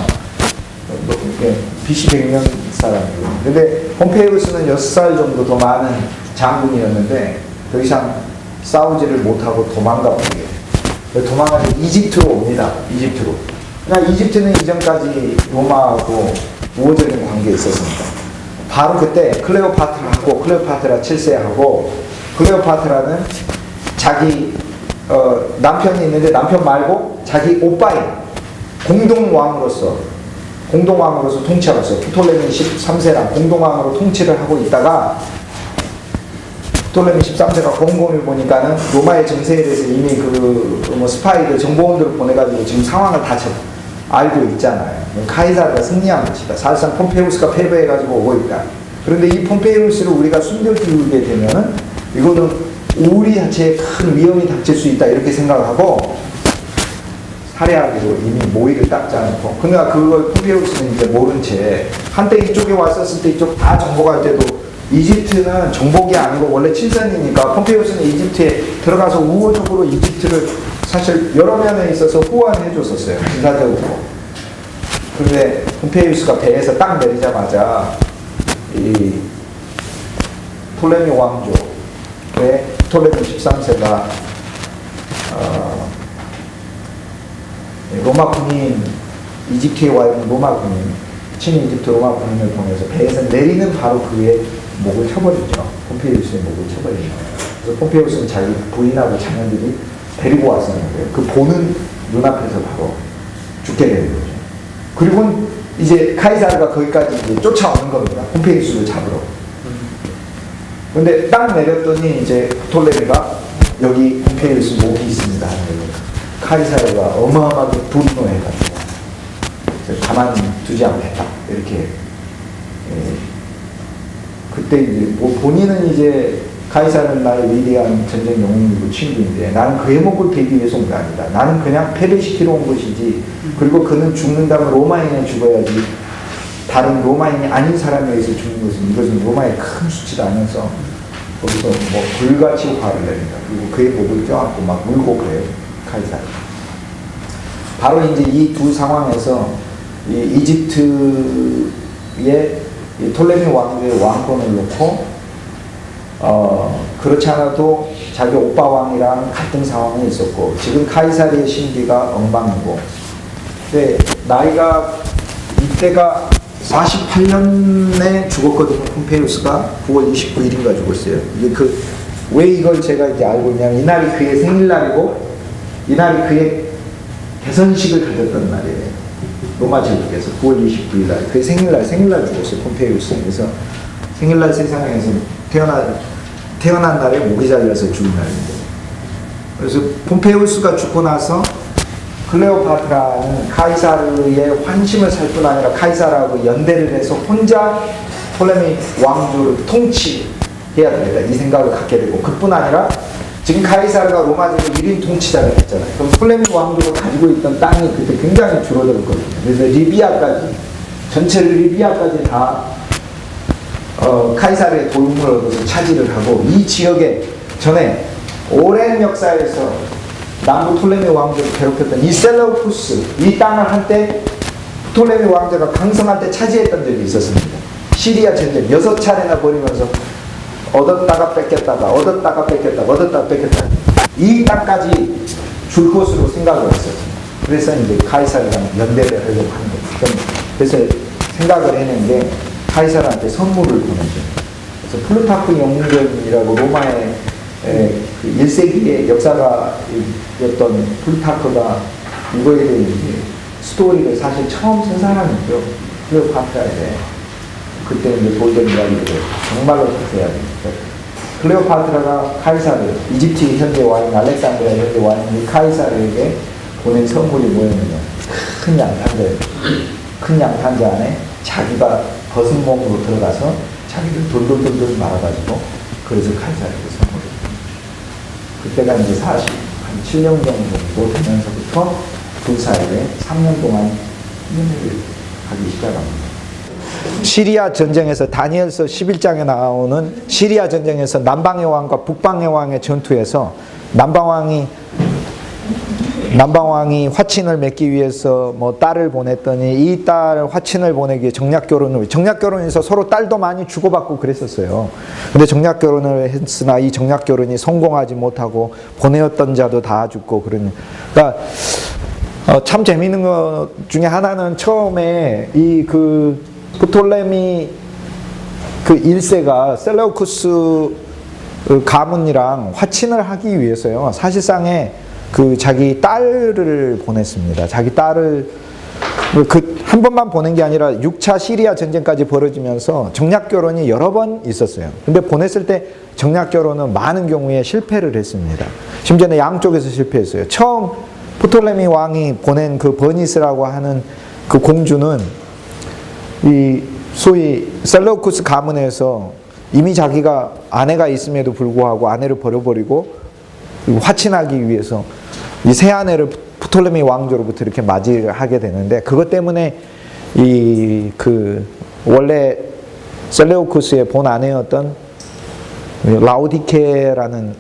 BC 100년 사람이고. 근데 폼페이우스는 6살 정도 더 많은 장군이었는데 더 이상 싸우지를 못하고 도망가 버리게 돼요. 도망가서 이집트로 옵니다. 이집트로. 그러니까 이집트는 이전까지 로마하고 우호적인 관계에 있었습니다. 바로 그때 클레오파트라 7세하고 클레오파트라는 자기 남편이 있는데 남편 말고 자기 오빠인 공동왕으로서 통치하고 있어요. 프톨레미 13세랑 공동왕으로 통치를 하고 있다가 프톨레미 13세가 공공을 보니까는 로마의 정세에 대해서 이미 스파이들, 정보원들을 보내가지고 지금 상황을 다 알고 있잖아요. 카이사르가 승리한 것이다. 사실상 폼페이우스가 패배해가지고 오고 있다. 그런데 이 폼페이우스를 우리가 숨겨두게 되면은 이거는 우리 자체에 큰 위험이 닥칠 수 있다. 이렇게 생각하고 살해하기로 이미 모의를 닦지 않고. 그러니까 그걸 폼페이우스는 이제 모른 채 한때 이쪽에 왔었을 때 이쪽 다 정복할 때도 이집트는 정복이 아니고 원래 친선이니까 폼페이우스는 이집트에 들어가서 우호적으로 이집트를 사실 여러 면에 있어서 후원해 줬었어요. 군사적으로. 그런데 폼페이우스가 배에서 딱 내리자마자 이 톨레미 왕조의 톨레미 13세가 로마 군인, 이집트에 와 있는 로마 군인, 친이집트 로마 군인을 통해서 배에서 내리는 바로 그의 목을 쳐버리죠. 폼페이우스의 목을 쳐버리죠. 그래서 폼페이우스는 자기 부인하고 자녀들이 데리고 왔었는데 그 보는 눈앞에서 바로 죽게 되는 거죠. 그리고 이제 카이사르가 거기까지 이제 쫓아오는 겁니다. 폼페이우스를 잡으러. 근데 딱 내렸더니 이제 프톨레미가 여기 폼페이우스 목이 있습니다. 카이사르가 어마어마하게 분노해가지고 가만두지 않겠다. 이렇게. 그때 이제 본인은 이제 카이사르는 나의 위대한 전쟁 영웅이고 친구인데 나는 그의 목을 베기 위해서 온 게 아니다. 나는 그냥 패배시키러 온 것이지. 그리고 그는 죽는다면 로마인에 죽어야지. 다른 로마인이 아닌 사람에 의해서 죽는 것은 이것은 로마의 큰 수치도 아니어서 거기서 뭐 불같이 화를 냅니다. 그리고 그의 목을 껴안고 막 울고 그래요. 카이사르. 바로 이제 이 두 상황에서 이 이집트의 이 톨레미 왕조의 왕권을 놓고 그렇지 않아도 자기 오빠 왕이랑 같은 상황에 있었고 지금 카이사르의 신비가 엉망이고 근데 나이가 이때가 48년에 죽었거든요. 폼페이우스가 9월 29일인가 죽었어요. 이게 왜 이걸 제가 이제 알고 있냐면 이날이 그의 생일날이고 이날이 그의 개선식을 가졌던 날이에요. 로마 제국에서 9월 29일 날 그의 생일날 죽었어요. 폼페이우스. 그래서 생일날 세상에서 태어난 날에 목이 잘려서 죽은 날인데. 그래서 폼페우스가 죽고 나서 클레오파트라는 카이사르의 환심을 살 뿐 아니라 카이사르하고 연대를 해서 혼자 톨레미 왕조를 통치해야 되겠다 이 생각을 갖게 되고, 그뿐 아니라 지금 카이사르가 로마제국 1인 통치자가 됐잖아요. 그럼 톨레미 왕조가 가지고 있던 땅이 그때 굉장히 줄어들었거든요. 그래서 리비아까지, 전체 리비아까지 다 카이사르의 도움을 얻어서 차지를 하고, 이 지역에 전에 오랜 역사에서 남부 톨레미 왕조를 괴롭혔던 이 셀레우쿠스, 이 땅을 한때 톨레미 왕조가 강성할 때 차지했던 적이 있었습니다. 시리아 전쟁 6차례나 벌이면서 얻었다가 뺏겼다가 얻었다가 뺏겼다가 얻었다가 뺏겼다가 이 땅까지 줄 것으로 생각을 했었습니다. 그래서 이제 카이사르랑 연대를 하려고 하는 거죠. 그래서 생각을 해낸 게 카이사르한테 선물을 보내죠. 그래서 플루타크 영웅전이라고 로마의 그 1세기의 역사가였던 플루타크가 이거에 대해 스토리를 사실 처음 쓴 사람이죠. 클레오파트라에 그때 이제 돌던 이야기를 정말로 자세하게. 클레오파트라가 카이사르, 이집트 현재 와인, 알렉산드리아 현재 와인, 이 카이사르에게 보낸 선물이 뭐였느냐? 큰 양탄자예요. 큰 양탄자 안에 자기가 벗은 몸으로 들어가서 자기를 돌돌돌돌 말아가지고, 그래서 카이사르에게 선물을 줍니다. 그때가 이제 한 7년 정도 되면서부터 두 사이에 3년 동안 연애를 하기 시작합니다. 시리아 전쟁에서 다니엘서 11장에 나오는 시리아 전쟁에서 남방의 왕과 북방의 왕의 전투에서 남방왕이 화친을 맺기 위해서 뭐 딸을 보냈더니 이 딸 화친을 보내기 위해 정략결혼에서 서로 딸도 많이 주고받고 그랬었어요. 근데 정략결혼을 했으나 이 정략결혼이 성공하지 못하고 보내었던 자도 다 죽고 그러니, 그러니까 참 재미있는 것 중에 하나는 처음에 이 그 프톨레미 그 1세가 셀레우쿠스 가문이랑 화친을 하기 위해서요, 사실상에 그 자기 딸을 보냈습니다. 자기 딸을 한 번만 보낸 게 아니라 6차 시리아 전쟁까지 벌어지면서 정략결혼이 여러 번 있었어요. 근데 보냈을 때 정략결혼은 많은 경우에 실패를 했습니다. 심지어는 양쪽에서 실패했어요. 처음 프톨레미 왕이 보낸 그 버니스라고 하는 그 공주는 이 소위 셀레우쿠스 가문에서 이미 자기가 아내가 있음에도 불구하고 아내를 버려버리고 화친하기 위해서 이 새 아내를 프톨레미 왕조로부터 이렇게 맞이를 하게 되는데, 그것 때문에 이 그 원래 셀레우쿠스의 본 아내였던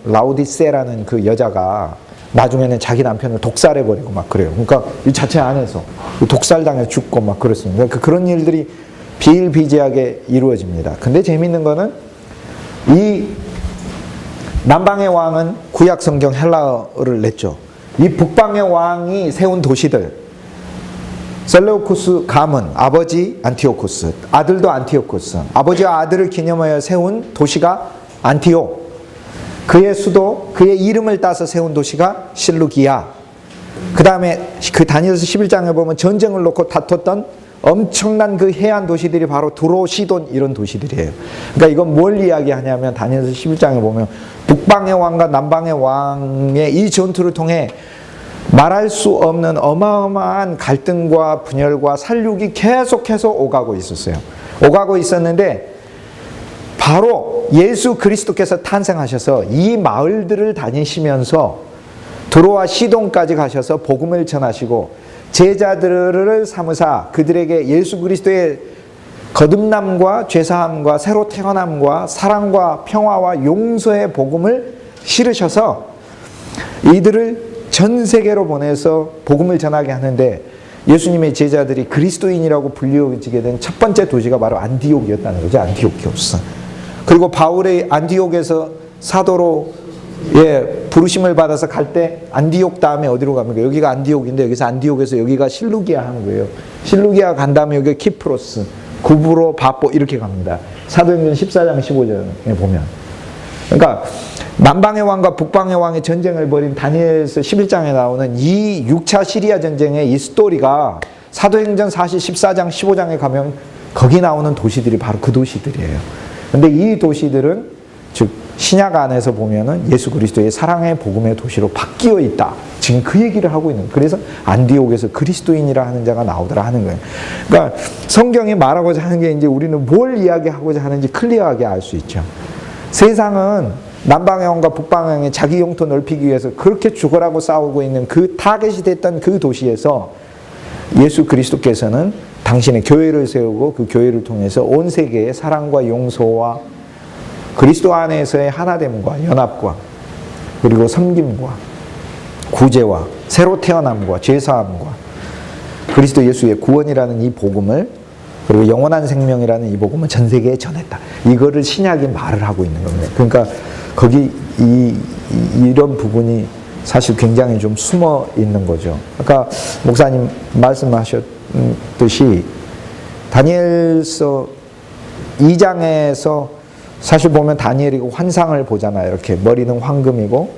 라우디세라는 그 여자가 나중에는 자기 남편을 독살해버리고 막 그래요. 그러니까 이 자체 안에서 독살당해 죽고 막 그렇습니다. 그러니까 그런 일들이 비일비재하게 이루어집니다. 근데 재밌는 거는 이 남방의 왕은 구약 성경 헬라어를 냈죠. 이 북방의 왕이 세운 도시들, 셀레우쿠스 가문, 아버지 안티오쿠스, 아들도 안티오쿠스, 아버지와 아들을 기념하여 세운 도시가 안티옥, 그의 수도, 그의 이름을 따서 세운 도시가 실루기아. 그 다음에 그 다니엘서 11장에 보면 전쟁을 놓고 다퉜던 엄청난 그 해안 도시들이 바로 두로, 시돈 이런 도시들이에요. 그러니까 이건 뭘 이야기하냐면 다니엘서 11장에 보면 북방의 왕과 남방의 왕의 이 전투를 통해 말할 수 없는 어마어마한 갈등과 분열과 살육이 계속해서 오가고 있었어요. 오가고 있었는데 바로 예수 그리스도께서 탄생하셔서 이 마을들을 다니시면서 두로와 시돈까지 가셔서 복음을 전하시고 제자들을 삼으사 그들에게 예수 그리스도의 거듭남과 죄사함과 새로 태어남과 사랑과 평화와 용서의 복음을 실으셔서 이들을 전 세계로 보내서 복음을 전하게 하는데, 예수님의 제자들이 그리스도인이라고 불리워지게 된 첫 번째 도시가 바로 안디옥이었다는 거죠. 안티오키오스. 그리고 바울의 안디옥에서 사도로 부르심을 받아서 갈 때 안디옥 다음에 어디로 갑니까? 여기가 안디옥인데 여기서 안디옥에서 여기가 실루기아 하는 거예요. 실루기아 간 다음에 여기가 키프로스, 구브로, 바포 이렇게 갑니다. 사도행전 14장 15절에 보면. 그러니까 남방의 왕과 북방의 왕의 전쟁을 벌인 다니엘서 11장에 나오는 이 6차 시리아 전쟁의 이 스토리가 사도행전 14장 15장에 가면 거기 나오는 도시들이 바로 그 도시들이에요. 근데 이 도시들은 신약 안에서 보면은 예수 그리스도의 사랑의 복음의 도시로 바뀌어 있다. 지금 그 얘기를 하고 있는 거예요. 그래서 안디옥에서 그리스도인이라 하는 자가 나오더라 하는 거예요. 그러니까 성경이 말하고자 하는 게 이제 우리는 뭘 이야기하고자 하는지 클리어하게 알 수 있죠. 세상은 남방향과 북방향의 자기 영토 넓히기 위해서 그렇게 죽어라고 싸우고 있는 그 타겟이 됐던 그 도시에서 예수 그리스도께서는 당신의 교회를 세우고 그 교회를 통해서 온 세계의 사랑과 용서와 그리스도 안에서의 하나됨과 연합과 그리고 섬김과 구제와 새로 태어남과 죄사함과 그리스도 예수의 구원이라는 이 복음을 그리고 영원한 생명이라는 이 복음을 전 세계에 전했다. 이거를 신약이 말을 하고 있는 겁니다. 그러니까 거기 이런 부분이 사실 굉장히 좀 숨어 있는 거죠. 아까 목사님 말씀하셨듯이 다니엘서 2장에서 사실 보면 다니엘이 환상을 보잖아요. 이렇게 머리는 황금이고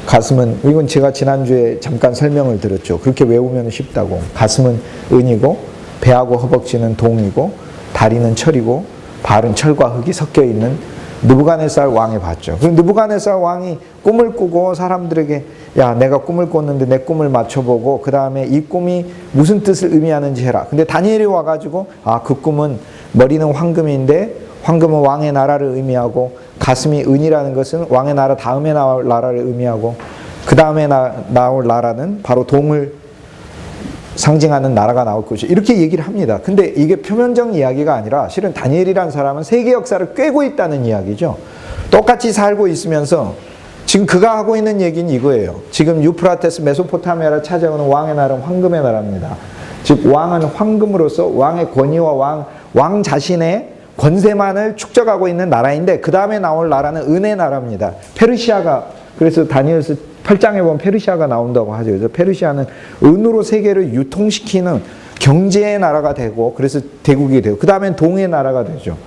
가슴은, 이건 제가 지난주에 잠깐 설명을 드렸죠. 그렇게 외우면 쉽다고. 가슴은 은이고 배하고 허벅지는 동이고 다리는 철이고 발은 철과 흙이 섞여 있는 느부갓네살 왕이 봤죠. 그 느부갓네살 왕이 꿈을 꾸고 사람들에게 야, 내가 꿈을 꿨는데 내 꿈을 맞춰보고 그 다음에 이 꿈이 무슨 뜻을 의미하는지 해라. 근데 다니엘이 와가지고 아, 그 꿈은 머리는 황금인데 황금은 왕의 나라를 의미하고 가슴이 은이라는 것은 왕의 나라 다음에 나올 나라를 의미하고 그 다음에 나올 나라는 바로 동을 상징하는 나라가 나올 것이죠. 이렇게 얘기를 합니다. 근데 이게 표면적 이야기가 아니라 실은 다니엘이라는 사람은 세계 역사를 꿰고 있다는 이야기죠. 똑같이 살고 있으면서 지금 그가 하고 있는 얘기는 이거예요. 지금 유프라테스 메소포타미아를 찾아오는 왕의 나라는 황금의 나라입니다. 즉 왕은 황금으로서 왕의 권위와 왕 자신의 권세만을 축적하고 있는 나라인데 그 다음에 나올 나라는 은의 나라입니다. 페르시아가, 그래서 다니엘서 8장에 보면 페르시아가 나온다고 하죠. 그래서 페르시아는 은으로 세계를 유통시키는 경제의 나라가 되고 그래서 대국이 되고 그 다음엔 동의 나라가 되죠.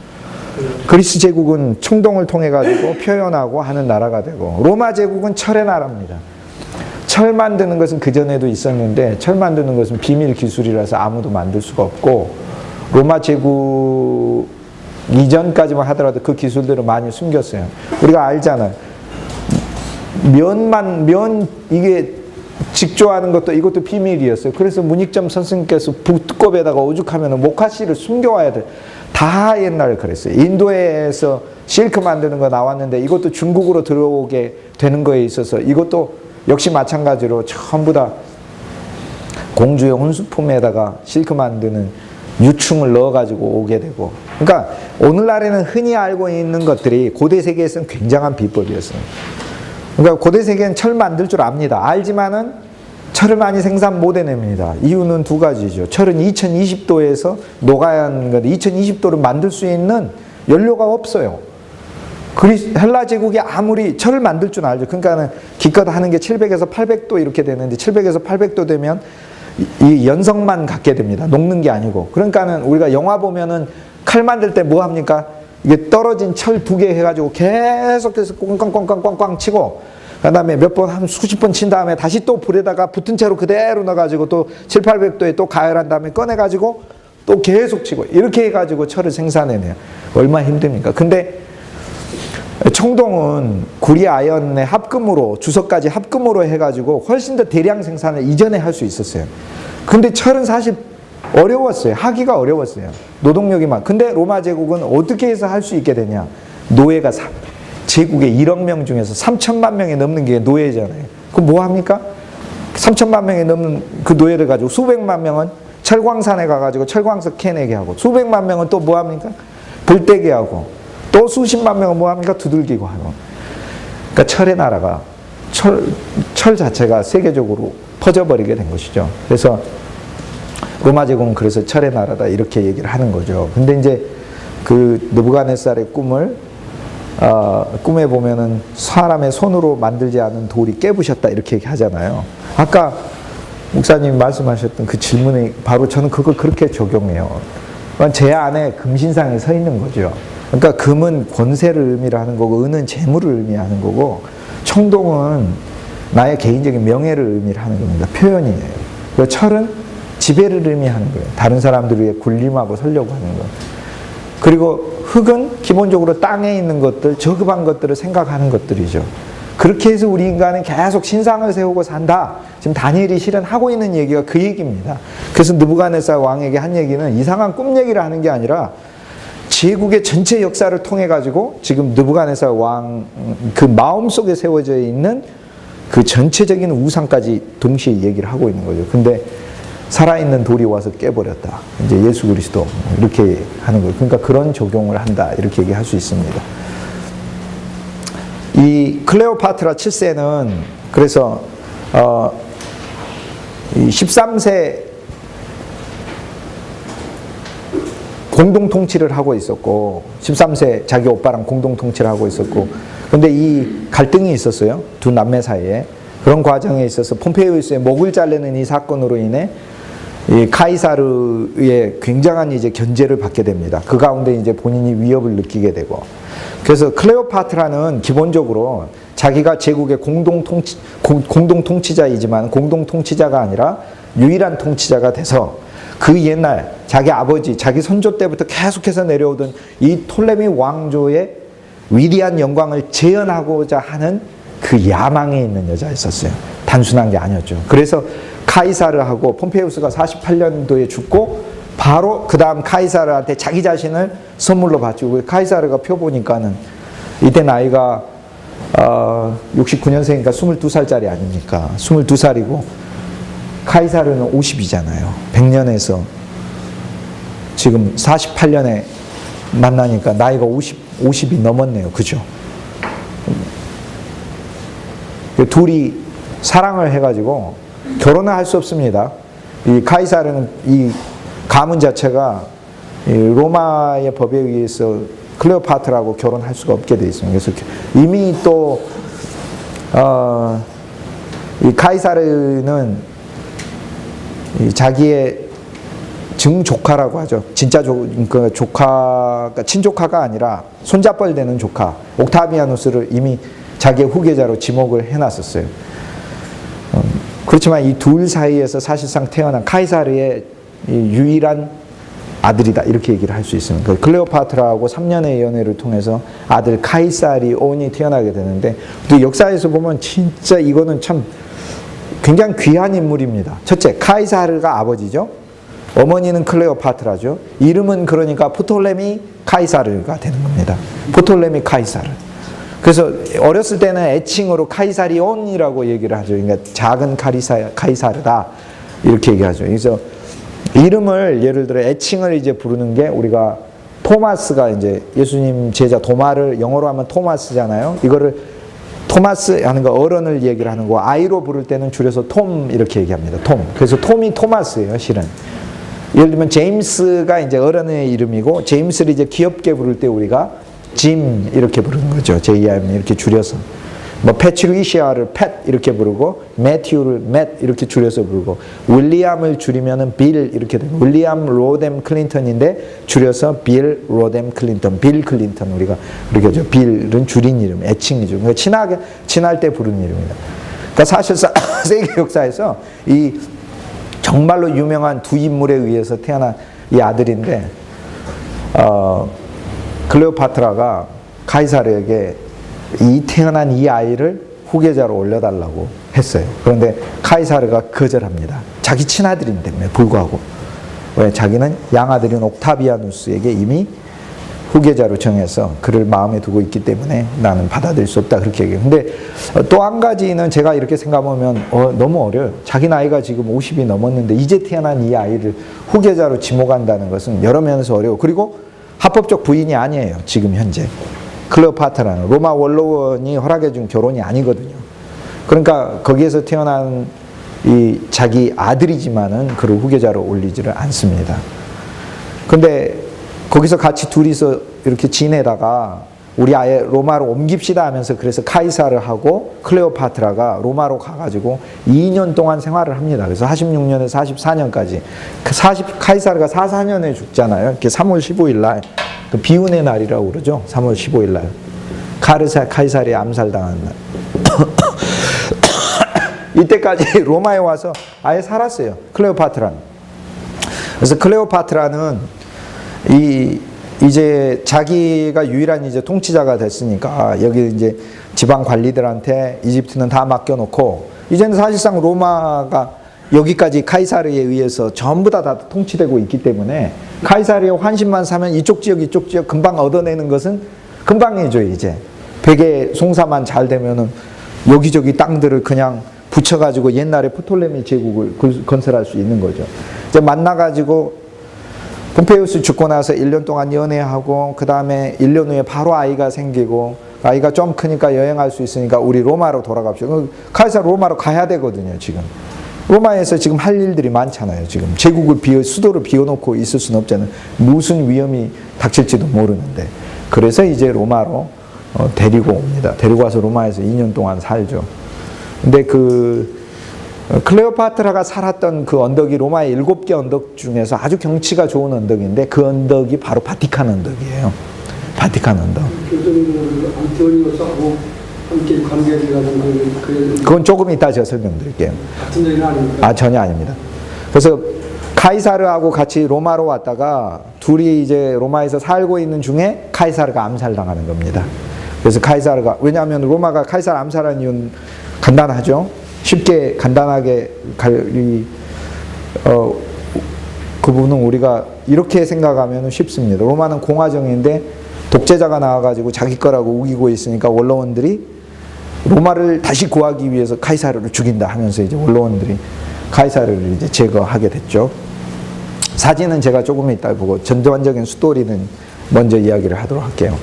그리스 제국은 청동을 통해 가지고 표현하고 하는 나라가 되고 로마 제국은 철의 나라입니다. 철 만드는 것은 그전에도 있었는데 철 만드는 것은 비밀 기술이라서 아무도 만들 수가 없고 로마 제국 이전까지만 하더라도 그 기술들을 많이 숨겼어요. 우리가 알잖아요. 면 이게 직조하는 것도 이것도 비밀이었어요. 그래서 문익점 선생님께서 북두껍에다가 오죽하면 모카씨를 숨겨와야 돼. 다 옛날에 그랬어요. 인도에서 실크 만드는 거 나왔는데 이것도 중국으로 들어오게 되는 거에 있어서 이것도 역시 마찬가지로 전부 다 공주의 혼수품에다가 실크 만드는 유충을 넣어가지고 오게 되고. 그러니까 오늘날에는 흔히 알고 있는 것들이 고대 세계에서는 굉장한 비법이었어요. 그러니까 고대 세계는 철 만들 줄 압니다. 알지만은 철을 많이 생산 못 해냅니다. 이유는 두 가지죠. 철은 2020도에서 녹아야 하는 건데 2020도를 만들 수 있는 연료가 없어요. 헬라 제국이 아무리 철을 만들 줄 알죠. 그러니까는 기껏 하는 게 700에서 800도 이렇게 되는데 700에서 800도 되면 이 연성만 갖게 됩니다. 녹는 게 아니고. 그러니까는 우리가 영화 보면은 칼 만들 때 뭐 합니까? 이게 떨어진 철 2개 해가지고 계속해서 꽝꽝꽝꽝꽝꽝 치고 그 다음에 몇 번, 한 수십 번 친 다음에 다시 또 불에다가 붙은 채로 그대로 넣어가지고 또 7, 800도에 또 가열한 다음에 꺼내가지고 또 계속 치고 이렇게 해가지고 철을 생산해내요. 얼마나 힘듭니까? 근데 청동은 구리 아연의 합금으로 주석까지 합금으로 해가지고 훨씬 더 대량 생산을 이전에 할 수 있었어요. 근데 철은 사실 어려웠어요. 하기가 어려웠어요. 노동력이 많아. 근데 로마 제국은 어떻게 해서 할 수 있게 되냐? 노예가 제국의 1억 명 중에서 3천만 명이 넘는 게 노예잖아요. 그럼 뭐 합니까? 3천만 명이 넘는 그 노예를 가지고 수백만 명은 철광산에 가가지고 철광석 캐내게 하고 수백만 명은 또 뭐 합니까? 불떼게 하고 또 수십만 명은 뭐 합니까? 두들기고 하고. 그러니까 철의 나라가 철 자체가 세계적으로 퍼져버리게 된 것이죠. 그래서 로마 제국은 그래서 철의 나라다 이렇게 얘기를 하는 거죠. 근데 이제 그 느부갓네살의 꿈을 꿈에 보면은 사람의 손으로 만들지 않은 돌이 깨부셨다 이렇게 얘기하잖아요. 아까 목사님 말씀하셨던 그 질문이 바로 저는 그걸 그렇게 적용해요. 제 안에 금신상이 서 있는 거죠. 그러니까 금은 권세를 의미하는 거고 은은 재물을 의미하는 거고 청동은 나의 개인적인 명예를 의미하는 겁니다. 표현이에요. 그리고 철은 지배를 의미하는 거예요. 다른 사람들을 위해 군림하고 서려고 하는 거예요. 그리고 흙은 기본적으로 땅에 있는 것들, 저급한 것들을 생각하는 것들이죠. 그렇게 해서 우리 인간은 계속 신상을 세우고 산다. 지금 다니엘이 실은 하고 있는 얘기가 그 얘기입니다. 그래서 느부갓네살 왕에게 한 얘기는 이상한 꿈 얘기를 하는 게 아니라 제국의 전체 역사를 통해 가지고 지금 느부갓네살 왕 그 마음속에 세워져 있는 그 전체적인 우상까지 동시에 얘기를 하고 있는 거죠. 근데 살아있는 돌이 와서 깨버렸다. 이제 예수 그리스도 이렇게 하는 거예요. 그러니까 그런 적용을 한다. 이렇게 얘기할 수 있습니다. 이 클레오파트라 7세는 그래서 이 13세 공동 통치를 하고 있었고 13세 자기 오빠랑 공동 통치를 하고 있었고 근데 이 갈등이 있었어요. 두 남매 사이에. 그런 과정에 있어서 폼페이우스의 목을 자르는 이 사건으로 인해 이 카이사르의 굉장한 이제 견제를 받게 됩니다. 그 가운데 이제 본인이 위협을 느끼게 되고. 그래서 클레오파트라는 기본적으로 자기가 제국의 공동 통치자이지만 공동 통치자가 아니라 유일한 통치자가 돼서 그 옛날 자기 아버지, 자기 선조 때부터 계속해서 내려오던 이 톨레미 왕조의 위대한 영광을 재현하고자 하는 그 야망이 있는 여자였었어요. 단순한 게 아니었죠. 그래서 카이사르하고 폼페이우스가 48년도에 죽고 바로 그 다음 카이사르한테 자기 자신을 선물로 바치고 카이사르가 펴보니까는 이때 나이가 69년생이니까 22살짜리 아닙니까? 22살이고 카이사르는 50이잖아요. 100년에서 지금 48년에 만나니까 나이가 50이 넘었네요. 그죠? 둘이 사랑을 해가지고 결혼을 할 수 없습니다. 이 카이사르는 이 가문 자체가 이 로마의 법에 의해서 클레오파트라고 결혼할 수가 없게 돼 있습니다. 그래서 이미 또 이 카이사르는 이 자기의 증조카라고 하죠. 진짜 조카가 친조카가 아니라 손잡벌 되는 조카 옥타비아누스를 이미 자기의 후계자로 지목을 해놨었어요. 그렇지만 이 둘 사이에서 사실상 태어난 카이사르의 유일한 아들이다 이렇게 얘기를 할 수 있습니다. 클레오파트라하고 3년의 연애를 통해서 아들 카이사리온이 태어나게 되는데 또 역사에서 보면 진짜 이거는 참 굉장히 귀한 인물입니다. 첫째, 카이사르가 아버지죠. 어머니는 클레오파트라죠. 이름은 그러니까 프톨레미 카이사르가 되는 겁니다. 프톨레미 카이사르. 그래서 어렸을 때는 애칭으로 카이사리온이라고 얘기를 하죠. 그러니까 작은 카이사르다 이렇게 얘기하죠. 그래서 이름을 예를 들어 애칭을 이제 부르는 게 우리가 토마스가 이제 예수님 제자 도마를 영어로 하면 토마스잖아요. 이거를 토마스 하는 거 어른을 얘기를 하는 거 아이로 부를 때는 줄여서 톰 이렇게 얘기합니다. 톰. 그래서 톰이 토마스예요, 실은. 예를 들면 제임스가 이제 어른의 이름이고 제임스를 이제 귀엽게 부를 때 우리가 짐 이렇게 부르는 거죠. JIM 이렇게 줄여서. 뭐 패트리시아를 팻 이렇게 부르고 매튜를 맷 이렇게 줄여서 부르고 윌리엄을 줄이면은 빌 이렇게 되고 윌리엄 로뎀 클린턴인데 줄여서 빌 로뎀 클린턴 빌 클린턴 우리가 그렇게 하죠. 빌은 줄인 이름 애칭이죠. 그러니까 친할 때 부르는 이름입니다. 그러니까 사실상 세계 역사에서 이 정말로 유명한 두 인물에 의해서 태어난 이 아들인데 클레오파트라가 카이사르에게 이 태어난 이 아이를 후계자로 올려달라고 했어요. 그런데 카이사르가 거절합니다. 자기 친아들인데 불구하고. 왜? 자기는 양아들인 옥타비아누스에게 이미 후계자로 정해서 그를 마음에 두고 있기 때문에 나는 받아들일 수 없다 그렇게 얘기해요. 근데 또 한 가지는 제가 이렇게 생각하면 너무 어려워요. 자기 나이가 지금 50이 넘었는데 이제 태어난 이 아이를 후계자로 지목한다는 것은 여러 면에서 어려워. 그리고 합법적 부인이 아니에요. 지금 현재. 클레오파트라는 로마 원로원이 허락해준 결혼이 아니거든요. 그러니까 거기에서 태어난 이 자기 아들이지만은 그를 후계자로 올리지를 않습니다. 근데 거기서 같이 둘이서 이렇게 지내다가 우리 아예 로마로 옮깁시다 하면서 그래서 카이사르하고 클레오파트라가 로마로 가가지고 2년 동안 생활을 합니다. 그래서 46년에서 44년까지. 카이사르가 44년에 죽잖아요. 이렇게 3월 15일 날. 그 비운의 날이라고 그러죠. 3월 15일 날. 카이사르에 암살당한 날. 이때까지 로마에 와서 아예 살았어요. 클레오파트라는. 그래서 클레오파트라는 이 이제 자기가 유일한 이제 통치자가 됐으니까 여기 이제 지방 관리들한테 이집트는 다 맡겨놓고 이제는 사실상 로마가 여기까지 카이사르에 의해서 전부 다 통치되고 있기 때문에 카이사르의 환심만 사면 이쪽 지역 금방 얻어내는 것은 금방이죠. 이제 베개 송사만 잘 되면은 여기저기 땅들을 그냥 붙여가지고 옛날에 프톨레미 제국을 건설할 수 있는 거죠. 이제 만나가지고 폼페이우스 죽고 나서 1년 동안 연애하고 그 다음에 1년 후에 바로 아이가 생기고 아이가 좀 크니까 여행할 수 있으니까 우리 로마로 돌아갑시다. 카이사르 로마로 가야 되거든요. 지금 로마에서 지금 할 일들이 많잖아요. 지금 제국을 수도를 비워놓고 있을 수는 없잖아요. 무슨 위험이 닥칠지도 모르는데 그래서 이제 로마로 데리고 옵니다. 데리고 와서 로마에서 2년 동안 살죠. 근데 클레오파트라가 살았던 그 언덕이 로마의 7개 언덕 중에서 아주 경치가 좋은 언덕인데 그 언덕이 바로 바티칸 언덕이에요. 바티칸 언덕.
안토니우스하고 함께 관계라는
그건 조금 이따 제가 설명드릴게요.
같은 얘기는 아닙니까?
전혀 아닙니다. 그래서 카이사르하고 같이 로마로 왔다가 둘이 이제 로마에서 살고 있는 중에 카이사르가 암살당하는 겁니다. 그래서 카이사르가, 왜냐하면 로마가 카이사르 암살한 이유는 간단하죠. 쉽게 간단하게 그 부분은 우리가 이렇게 생각하면 쉽습니다. 로마는 공화정인데 독재자가 나와가지고 자기 거라고 우기고 있으니까 원로원들이 로마를 다시 구하기 위해서 카이사르를 죽인다 하면서 이제 원로원들이 카이사르를 이제 제거하게 됐죠. 사진은 제가 조금 이따 보고 전반적인 스토리는 먼저 이야기를 하도록 할게요.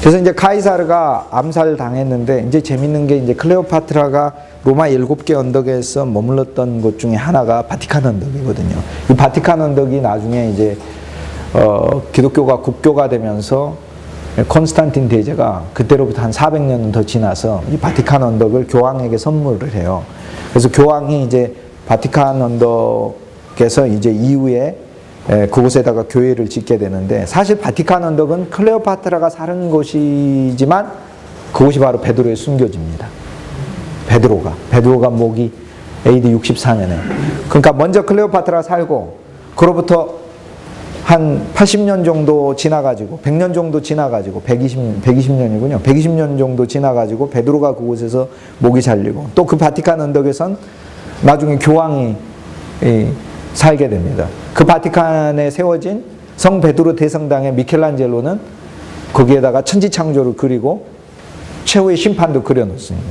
그래서 이제 카이사르가 암살당했는데 이제 재밌는 게 이제 클레오파트라가 로마 7개 언덕에서 머물렀던 곳 중에 하나가 바티칸 언덕이거든요. 이 바티칸 언덕이 나중에 이제 기독교가 국교가 되면서 콘스탄틴 대제가 그때로부터 한 400년은 더 지나서 이 바티칸 언덕을 교황에게 선물을 해요. 그래서 교황이 이제 바티칸 언덕에서 이제 이후에 그곳에다가 교회를 짓게 되는데 사실 바티칸 언덕은 클레오파트라가 사는 곳이지만 그곳이 바로 베드로의 순교지입니다. 베드로가 목이 AD 64년에 그러니까 먼저 클레오파트라 살고 그로부터 한 80년 정도 지나가지고 100년 정도 지나가지고 120년이군요. 120년 정도 지나가지고 베드로가 그곳에서 목이 잘리고 또 그 바티칸 언덕에선 나중에 교황이 살게 됩니다. 그 바티칸에 세워진 성 베드로 대성당의 미켈란젤로는 거기에다가 천지창조를 그리고 최후의 심판도 그려놓습니다.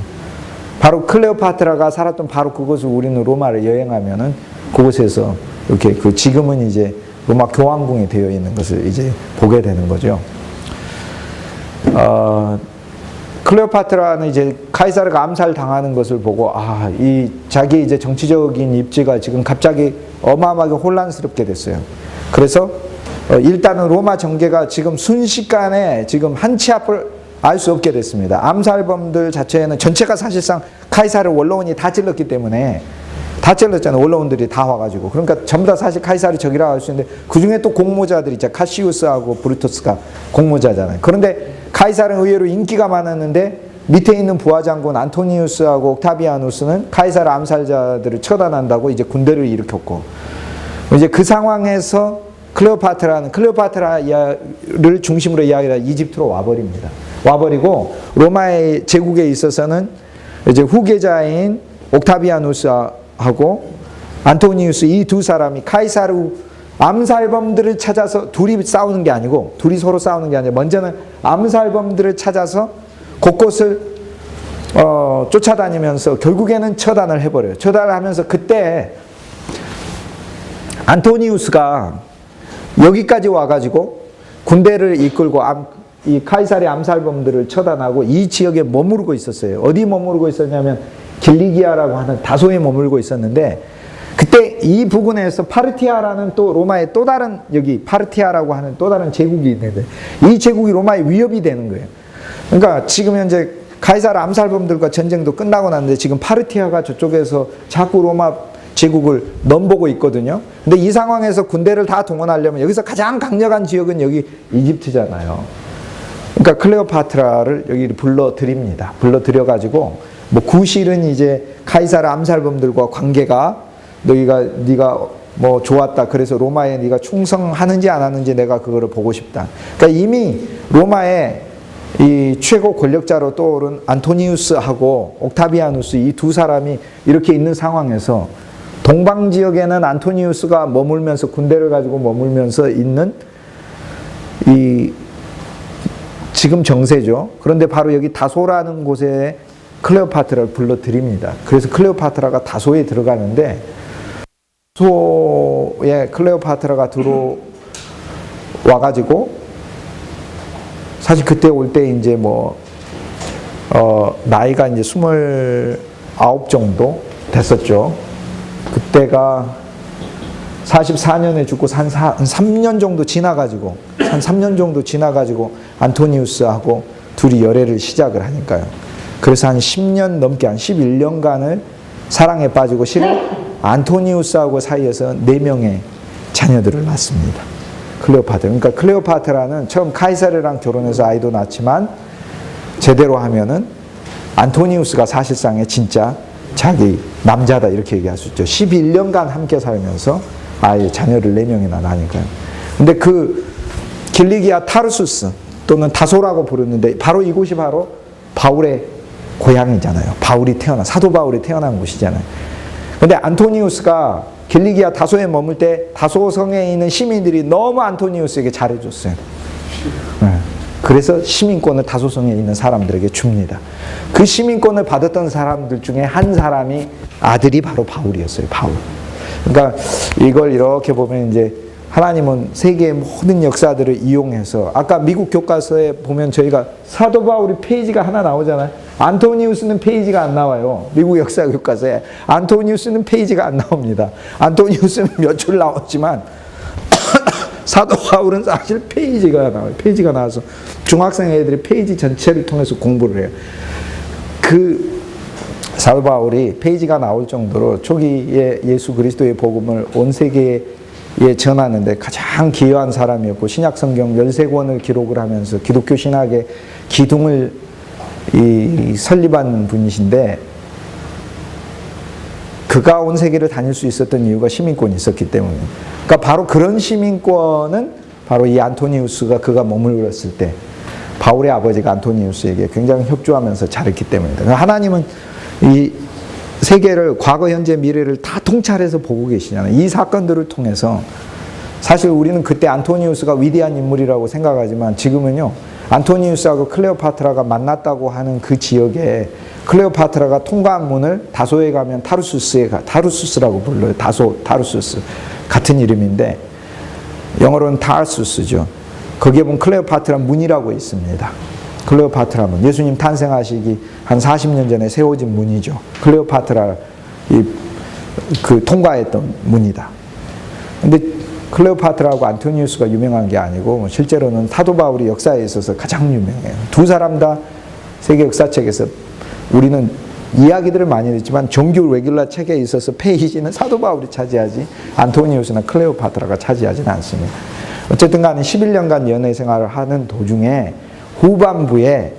바로 클레오파트라가 살았던 바로 그곳을 우리는 로마를 여행하면은 그곳에서 이렇게 지금은 이제 로마 교황궁이 되어 있는 것을 이제 보게 되는 거죠. 클레오파트라는 이제 카이사르가 암살 당하는 것을 보고 이 자기 이제 정치적인 입지가 지금 갑자기 어마어마하게 혼란스럽게 됐어요. 그래서 일단은 로마 정계가 지금 순식간에 지금 한 치 앞을 알 수 없게 됐습니다. 암살범들 자체는 전체가 사실상 카이사르 원로원이 다 찔렀기 때문에 다 찔렀잖아요. 원로원들이 다 와가지고. 그러니까 전부 다 사실 카이사르 적이라고 할 수 있는데 그 중에 또 공모자들이 있죠. 카시우스하고 브루투스가 공모자잖아요. 그런데 카이사르는 의외로 인기가 많았는데 밑에 있는 부하장군 안토니우스하고 옥타비아누스는 카이사르 암살자들을 처단한다고 이제 군대를 일으켰고 이제 그 상황에서 클레오파트라를 중심으로 이야기하다 이집트로 와버립니다. 와버리고 로마의 제국에 있어서는 이제 후계자인 옥타비아누스하고 안토니우스 이 두 사람이 카이사르 암살범들을 찾아서 둘이 싸우는 게 아니고 둘이 서로 싸우는 게 아니라 먼저는 암살범들을 찾아서 곳곳을 쫓아다니면서 결국에는 처단을 해버려요. 처단을 하면서 그때 안토니우스가 여기까지 와가지고 군대를 이끌고 이 카이사르의 암살범들을 처단하고 이 지역에 머무르고 있었어요. 어디 머무르고 있었냐면 길리기아라고 하는 다소에 머물고 있었는데 그때 이 부근에서 파르티아라는 또 로마의 또 다른 여기 파르티아라고 하는 또 다른 제국이 있는데 이 제국이 로마의 위협이 되는 거예요. 그러니까 지금 현재 카이사르 암살범들과 전쟁도 끝나고 났는데 지금 파르티아가 저쪽에서 자꾸 로마 제국을 넘보고 있거든요. 근데 이 상황에서 군대를 다 동원하려면 여기서 가장 강력한 지역은 여기 이집트잖아요. 그러니까 클레오파트라를 여기 불러들입니다. 불러들여가지고 뭐 구실은 이제 카이사르 암살범들과 관계가 네가 뭐 좋았다. 그래서 로마에 네가 충성하는지 안 하는지 내가 그거를 보고 싶다. 그러니까 이미 로마의 이 최고 권력자로 떠오른 안토니우스하고 옥타비아누스 이 두 사람이 이렇게 있는 상황에서 동방 지역에는 안토니우스가 머물면서 군대를 가지고 머물면서 있는 이 지금 정세죠. 그런데 바로 여기 다소라는 곳에 클레오파트라를 불러들입니다. 그래서 클레오파트라가 다소에 들어가는데 다소에 클레오파트라가 들어와가지고 사실 그때 올 때 이제 나이가 이제 29 정도 됐었죠. 그때가 44년에 죽고 한 3년 정도 지나가지고 안토니우스하고 둘이 열애를 시작을 하니까요. 그래서 한 10년 넘게 한 11년간을 사랑에 빠지고 실은 안토니우스하고 사이에서 4명의 자녀들을 낳습니다. 클레오파트라. 그러니까 클레오파트라는 처음 카이사르랑 결혼해서 아이도 낳지만 제대로 하면은 안토니우스가 사실상의 진짜 자기 남자다 이렇게 얘기할 수 있죠. 11년간 함께 살면서 아이 자녀를 4명이나 낳으니까요. 근데 그 길리기아 타르수스 또는 다소라고 부르는데 바로 이곳이 바로 바울의 고향이잖아요. 사도 바울이 태어난 곳이잖아요. 근데 안토니우스가 길리기아 다소에 머물 때 다소성에 있는 시민들이 너무 안토니우스에게 잘해줬어요. 그래서 시민권을 다소성에 있는 사람들에게 줍니다. 그 시민권을 받았던 사람들 중에 한 사람이 아들이 바로 바울이었어요. 바울. 그러니까 이걸 이렇게 보면 이제 하나님은 세계의 모든 역사들을 이용해서 아까 미국 교과서에 보면 저희가 사도 바울이 페이지가 하나 나오잖아요. 안토니우스는 페이지가 안 나와요. 미국 역사 교과서에 안토니우스는 페이지가 안 나옵니다. 안토니우스는 몇 줄 나왔지만 사도 바울은 사실 페이지가 나와요. 페이지가 나와서 중학생 애들이 페이지 전체를 통해서 공부를 해요. 그 사도 바울이 페이지가 나올 정도로 초기에 예수 그리스도의 복음을 온 세계에 전하는데 가장 기여한 사람이었고 신약 성경 13권을 기록을 하면서 기독교 신학의 기둥을 설립한 분이신데 그가 온 세계를 다닐 수 있었던 이유가 시민권이 있었기 때문에 그러니까 바로 그런 시민권은 바로 이 안토니우스가 그가 머물렀을 때 바울의 아버지가 안토니우스에게 굉장히 협조하면서 잘했기 때문이다. 그러니까 하나님은 이 세계를 과거, 현재, 미래를 다 통찰해서 보고 계시잖아요. 이 사건들을 통해서 사실 우리는 그때 안토니우스가 위대한 인물이라고 생각하지만 지금은요. 안토니우스하고 클레오파트라가 만났다고 하는 그 지역에 클레오파트라가 통과한 문을 다소에 가면 타르수스라고 불러요. 타르수스. 같은 이름인데 영어로는 타르수스죠. 거기에 보면 클레오파트라 문이라고 있습니다. 클레오파트라 문. 예수님 탄생하시기 한 40년 전에 세워진 문이죠. 클레오파트라 그 통과했던 문이다. 근데 클레오파트라하고 안토니우스가 유명한 게 아니고 실제로는 사도 바울이 역사에 있어서 가장 유명해요. 두 사람 다 세계 역사책에서 우리는 이야기들을 많이 듣지만 정규 레귤러 책에 있어서 페이지는 사도 바울이 차지하지 안토니우스나 클레오파트라가 차지하지는 않습니다. 어쨌든 간에 11년간 연애 생활을 하는 도중에 후반부에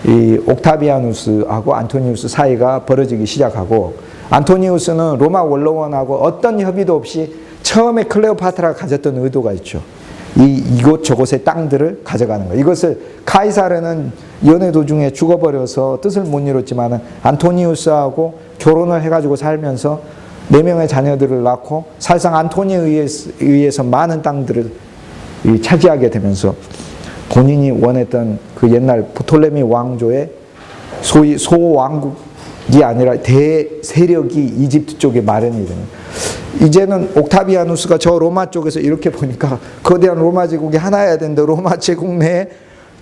이 옥타비아누스하고 안토니우스 사이가 벌어지기 시작하고 안토니우스는 로마 원로원하고 어떤 협의도 없이 처음에 클레오파트라가 가졌던 의도가 있죠. 이곳 저곳의 땅들을 가져가는 거예요. 이것을 카이사르는 연애 도중에 죽어버려서 뜻을 못 이뤘지만 안토니우스하고 결혼을 해가지고 살면서 4명의 자녀들을 낳고 사실상 안토니에 의해서 많은 땅들을 차지하게 되면서 본인이 원했던 그 옛날 프톨레미 왕조의 소위 소왕국이 아니라 대세력이 이집트 쪽에 마련이 됩니다. 이제는 옥타비아누스가 저 로마 쪽에서 이렇게 보니까 거대한 로마 제국이 하나여야 되는데 로마 제국 내에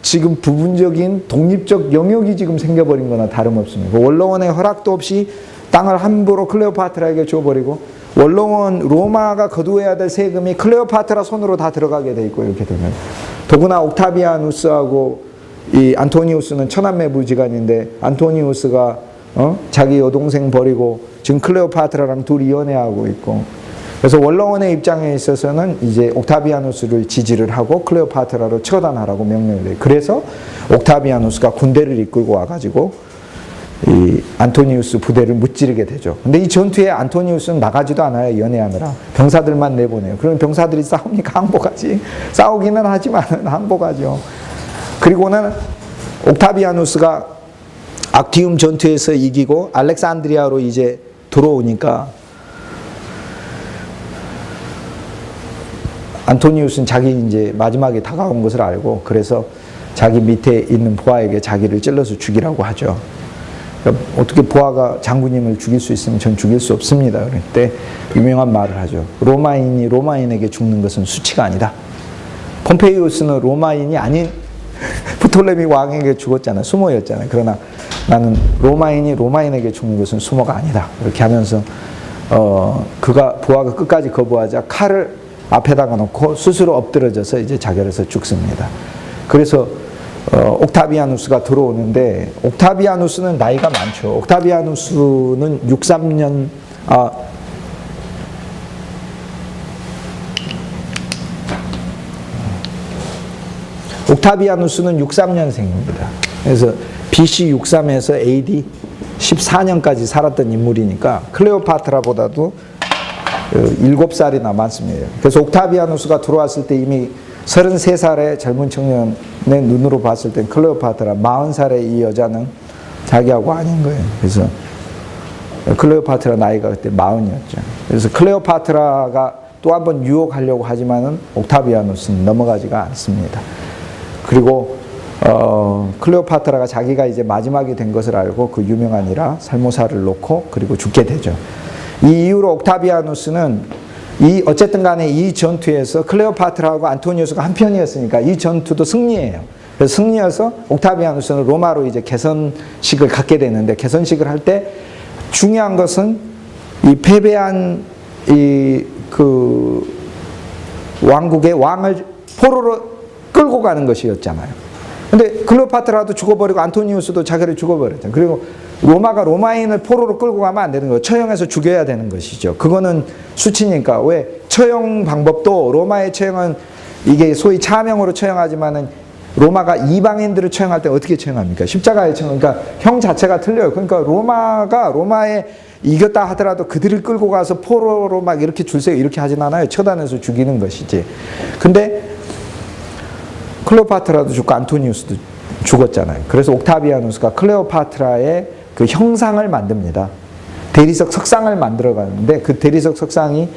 지금 부분적인 독립적 영역이 지금 생겨버린 거나 다름없습니다. 원로원의 허락도 없이 땅을 함부로 클레오파트라에게 줘버리고 원로원 로마가 거두어야 될 세금이 클레오파트라 손으로 다 들어가게 돼 있고 이렇게 되면 더구나 옥타비아누스하고 이 안토니우스는 처남매 부지간인데 안토니우스가 자기 여동생 버리고 지금 클레오파트라랑 둘이 연애하고 있고 그래서 원로원의 입장에 있어서는 이제 옥타비아누스를 지지를 하고 클레오파트라를 처단하라고 명령을 해요. 그래서 옥타비아누스가 군대를 이끌고 와가지고 이 안토니우스 부대를 무찌르게 되죠. 근데 이 전투에 안토니우스는 나가지도 않아요. 연애하느라. 병사들만 내보내요. 그러면 병사들이 싸우니까 항복하지. 싸우기는 하지만 항복하죠. 그리고는 옥타비아누스가 악티움 전투에서 이기고 알렉산드리아로 이제 들어오니까 안토니우스는 자기 이제 마지막에 다가온 것을 알고 그래서 자기 밑에 있는 보아에게 자기를 찔러서 죽이라고 하죠. 그러니까 어떻게 보아가 장군님을 죽일 수 있으면 전 죽일 수 없습니다. 그럴 때 유명한 말을 하죠. 로마인이 로마인에게 죽는 것은 수치가 아니다. 폼페이우스는 로마인이 아닌 프톨레미 왕에게 죽었잖아요. 수모였잖아요. 그러나 나는 로마인이 로마인에게 죽는 것은 수모가 아니다. 이렇게 하면서 보아가 끝까지 거부하자 칼을 앞에다가 놓고 스스로 엎드러져서 이제 자결해서 죽습니다. 그래서 옥타비아누스가 들어오는데 옥타비아누스는 나이가 많죠. 옥타비아누스는 63년 옥타비아누스는 63년생입니다. 그래서 BC 63에서 AD 14년까지 살았던 인물이니까 클레오파트라보다도 7살이나 많습니다. 그래서 옥타비아누스가 들어왔을 때 이미 33살의 젊은 청년의 눈으로 봤을 땐 클레오파트라 40살의 이 여자는 자기하고 아닌 거예요. 그래서 클레오파트라 나이가 그때 40이었죠. 그래서 클레오파트라가 또 한 번 유혹하려고 하지만은 옥타비아누스는 넘어가지가 않습니다. 그리고 클레오파트라가 자기가 이제 마지막이 된 것을 알고 그 유명한 일화 살모사를 놓고 그리고 죽게 되죠. 이 이후로 옥타비아누스는 어쨌든 간에 이 전투에서 클레오파트라하고 안토니우스가 한 편이었으니까 이 전투도 승리예요. 그래서 승리해서 옥타비아누스는 로마로 이제 개선식을 갖게 되는데 개선식을 할 때 중요한 것은 이 패배한 그 왕국의 왕을 포로로 끌고 가는 것이었잖아요. 근데 클레오파트라도 죽어버리고 안토니우스도 자기를 죽어버렸잖아요. 그리고 로마가 로마인을 포로로 끌고 가면 안 되는 거예요. 처형해서 죽여야 되는 것이죠. 그거는 수치니까. 왜? 처형 방법도 로마의 처형은 이게 소위 차명으로 처형하지만은 로마가 이방인들을 처형할 때 어떻게 처형합니까? 십자가에 처형. 그러니까 형 자체가 틀려요. 그러니까 로마에 이겼다 하더라도 그들을 끌고 가서 포로로 막 이렇게 줄 세우고 이렇게 하진 않아요. 처단해서 죽이는 것이지. 근데 클레오파트라도 죽고 안토니우스도 죽었잖아요. 그래서 옥타비아누스가 클레오파트라의 그 형상을 만듭니다. 대리석 석상을 만들어 가는데 그 대리석 석상이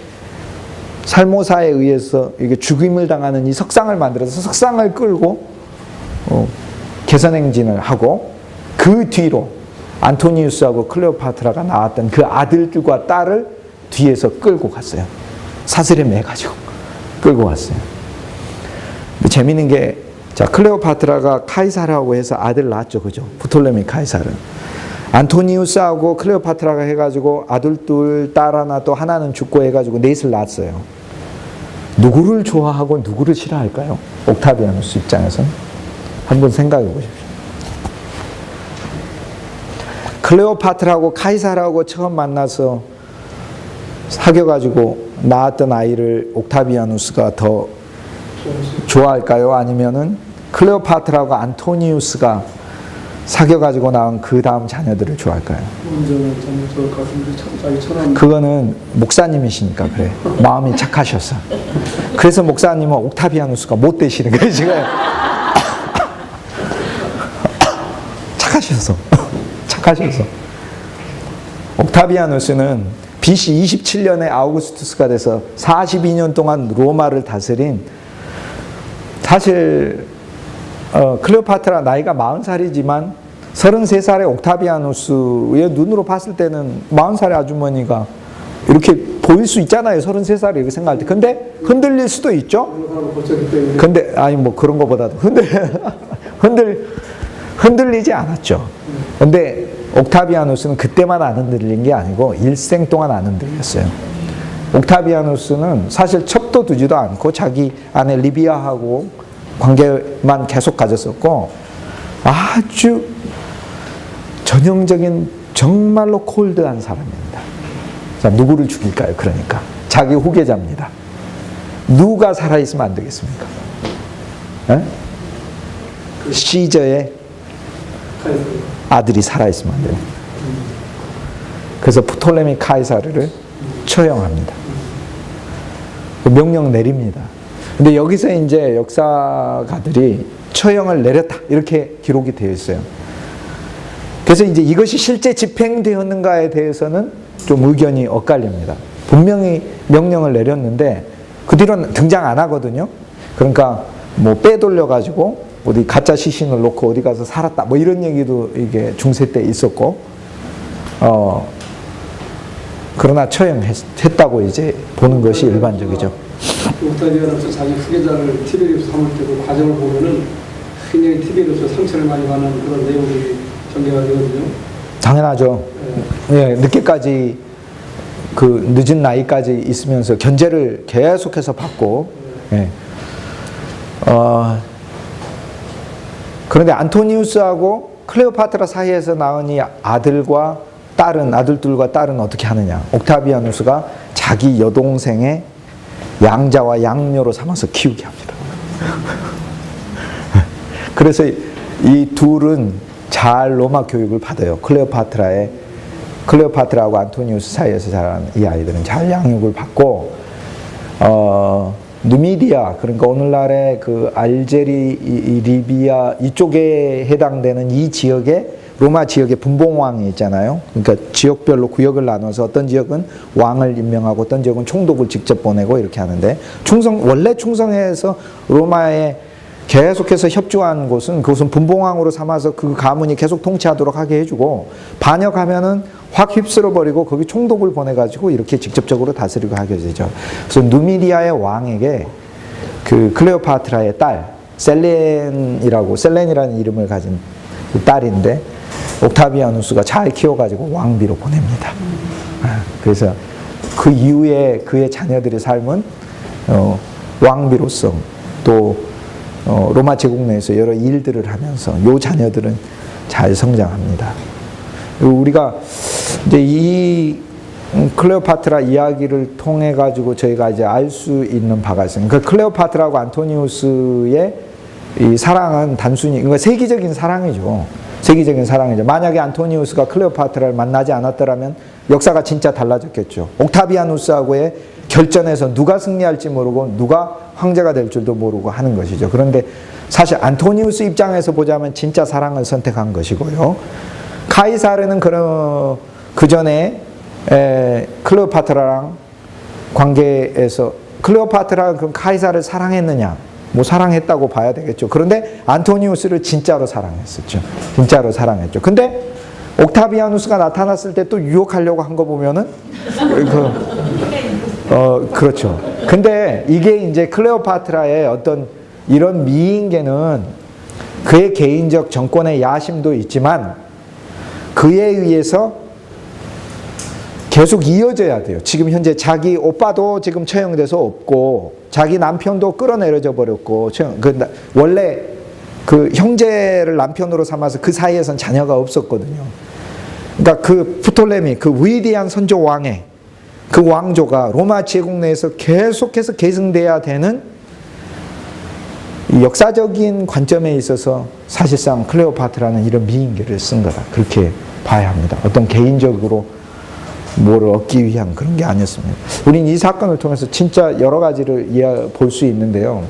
살모사에 의해서 이게 죽임을 당하는 이 석상을 만들어서 석상을 끌고 개선행진을 하고 그 뒤로 안토니우스하고 클레오파트라가 나왔던 그 아들들과 딸을 뒤에서 끌고 갔어요. 사슬에 매가지고 끌고 갔어요. 재미있는 게 자, 클레오파트라가 카이사르하고 해서 아들 낳았죠. 그죠? 프톨레미 카이사르. 안토니우스하고 클레오파트라가 해가지고 아들 둘, 딸 하나, 또 하나는 죽고 해가지고 넷을 낳았어요. 누구를 좋아하고 누구를 싫어할까요? 옥타비아누스 입장에서는. 한번 생각해 보십시오. 클레오파트라하고 카이사르하고 처음 만나서 사귀어가지고 낳았던 아이를 옥타비아누스가 더 좋아할까요? 아니면은 클레오파트라하고 안토니우스가 사귀어가지고 낳은 그 다음 자녀들을 좋아할까요? 그거는 목사님이시니까 그래. 마음이 착하셔서. 그래서 목사님은 옥타비아누스가 못 되시는 거예요, 지금. 착하셔서. 착하셔서. 옥타비아누스는 BC 27년에 아우구스투스가 돼서 42년 동안 로마를 다스린 사실 클레오파트라 나이가 40살이지만 33살의 옥타비아누스의 눈으로 봤을 때는 40살의 아주머니가 이렇게 보일 수 있잖아요. 33살이 이렇게 생각할 때. 근데 흔들릴 수도 있죠. 근데 아니 뭐 그런 거보다도 흔들리지 않았죠. 근데 옥타비아누스는 그때만 안 흔들린 게 아니고 일생 동안 안 흔들렸어요. 옥타비아누스는 사실 첩도 두지도 않고 자기 아내 리비아하고 관계만 계속 가졌었고 아주 전형적인 정말로 콜드한 사람입니다. 자, 누구를 죽일까요? 그러니까 자기 후계자입니다. 누가 살아있으면 안 되겠습니까? 에? 시저의 아들이 살아있으면 안 돼요. 그래서 프톨레미 카이사르를 처형합니다. 명령 내립니다. 근데 여기서 이제 역사가들이 처형을 내렸다 이렇게 기록이 되어 있어요. 그래서 이제 이것이 실제 집행되었는가에 대해서는 좀 의견이 엇갈립니다. 분명히 명령을 내렸는데 그 뒤로는 등장 안 하거든요. 그러니까 뭐 빼돌려 가지고 어디 가짜 시신을 놓고 어디 가서 살았다 뭐 이런 얘기도 이게 중세 때 있었고, 그러나 처형했다고 이제 보는 것이 일반적이죠.
옥타비아노스 자기 후계자를 티베리우스 삼을 때도 과정을 보면은 굉장히 티베리우스 상처를 많이 받는 그런 내용들이 전개가 되거든요.
당연하죠. 예, 늦게까지 그 늦은 나이까지 있으면서 견제를 계속해서 받고, 예. 그런데 안토니우스하고 클레오파트라 사이에서 낳은 이 아들들과 딸은 어떻게 하느냐? 옥타비아누스가 자기 여동생의 양자와 양녀로 삼아서 키우게 합니다. 그래서 이 둘은 잘 로마 교육을 받아요. 클레오파트라하고 안토니우스 사이에서 자란 이 아이들은 잘 양육을 받고, 누미디아, 그러니까 오늘날의 그 알제리, 리비아 이쪽에 해당되는 이 지역에 로마 지역에 분봉왕이 있잖아요. 그러니까 지역별로 구역을 나눠서 어떤 지역은 왕을 임명하고 어떤 지역은 총독을 직접 보내고 이렇게 하는데, 원래 충성해서 로마에 계속해서 협조한 곳은 그것은 분봉왕으로 삼아서 그 가문이 계속 통치하도록 하게 해주고, 반역하면은 확 휩쓸어 버리고 거기 총독을 보내가지고 이렇게 직접적으로 다스리고 하게 되죠. 그래서 누미디아의 왕에게 그 클레오파트라의 딸 셀렌이라는 이름을 가진 그 딸인데, 옥타비아누스가 잘 키워가지고 왕비로 보냅니다. 그래서 그 이후에 그의 자녀들의 삶은 왕비로서 또 로마 제국 내에서 여러 일들을 하면서 요 자녀들은 잘 성장합니다. 우리가 이제 이 클레오파트라 이야기를 통해 가지고 저희가 이제 알 수 있는 바가 있어요. 그러니까 클레오파트라하고 안토니우스의 이 사랑은 단순히 그러니까 세기적인 사랑이죠. 세계적인 사랑이죠. 만약에 안토니우스가 클레오파트라를 만나지 않았더라면 역사가 진짜 달라졌겠죠. 옥타비아누스하고의 결전에서 누가 승리할지 모르고 누가 황제가 될 줄도 모르고 하는 것이죠. 그런데 사실 안토니우스 입장에서 보자면 진짜 사랑을 선택한 것이고요. 카이사르는 그 전에 클레오파트라랑 관계에서 클레오파트라가 그럼 카이사르를 사랑했느냐? 뭐 사랑했다고 봐야 되겠죠. 그런데 안토니우스를 진짜로 사랑했었죠. 진짜로 사랑했죠. 근데 옥타비아누스가 나타났을 때 또 유혹하려고 한 거 보면은 그렇죠. 근데 이게 이제 클레오파트라의 어떤 이런 미인계는 그의 개인적 정권의 야심도 있지만 그에 의해서 계속 이어져야 돼요. 지금 현재 자기 오빠도 지금 처형돼서 없고 자기 남편도 끌어내려져 버렸고 원래 그 형제를 남편으로 삼아서 그 사이에선 자녀가 없었거든요. 그러니까 그 프톨레미 그 위대한 선조 왕의 그 왕조가 로마 제국 내에서 계속해서 계승돼야 되는 역사적인 관점에 있어서 사실상 클레오파트라는 이런 미인계를 쓴 거다. 그렇게 봐야 합니다. 어떤 개인적으로 뭐를 얻기 위한 그런 게 아니었습니다. 우린 이 사건을 통해서 진짜 여러 가지를 볼 수 있는데요.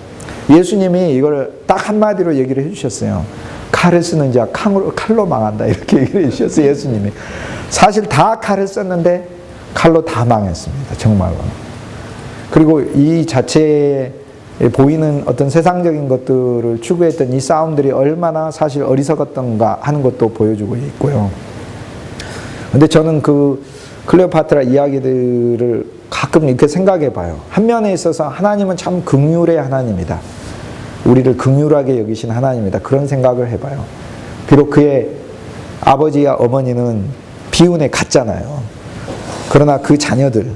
예수님이 이걸 딱 한마디로 얘기를 해주셨어요. 칼을 쓰는 자 칼로 망한다 이렇게 얘기를 해주셨어요. 예수님이. 사실 다 칼을 썼는데 칼로 다 망했습니다. 정말로. 그리고 이 자체에 보이는 어떤 세상적인 것들을 추구했던 이 싸움들이 얼마나 사실 어리석었던가 하는 것도 보여주고 있고요. 근데 저는 그 클레오파트라 이야기들을 가끔 이렇게 생각해 봐요. 한 면에 있어서 하나님은 참 긍휼의 하나님이다. 우리를 긍휼하게 여기신 하나님이다. 그런 생각을 해봐요. 비록 그의 아버지와 어머니는 비운에 갔잖아요. 그러나 그 자녀들,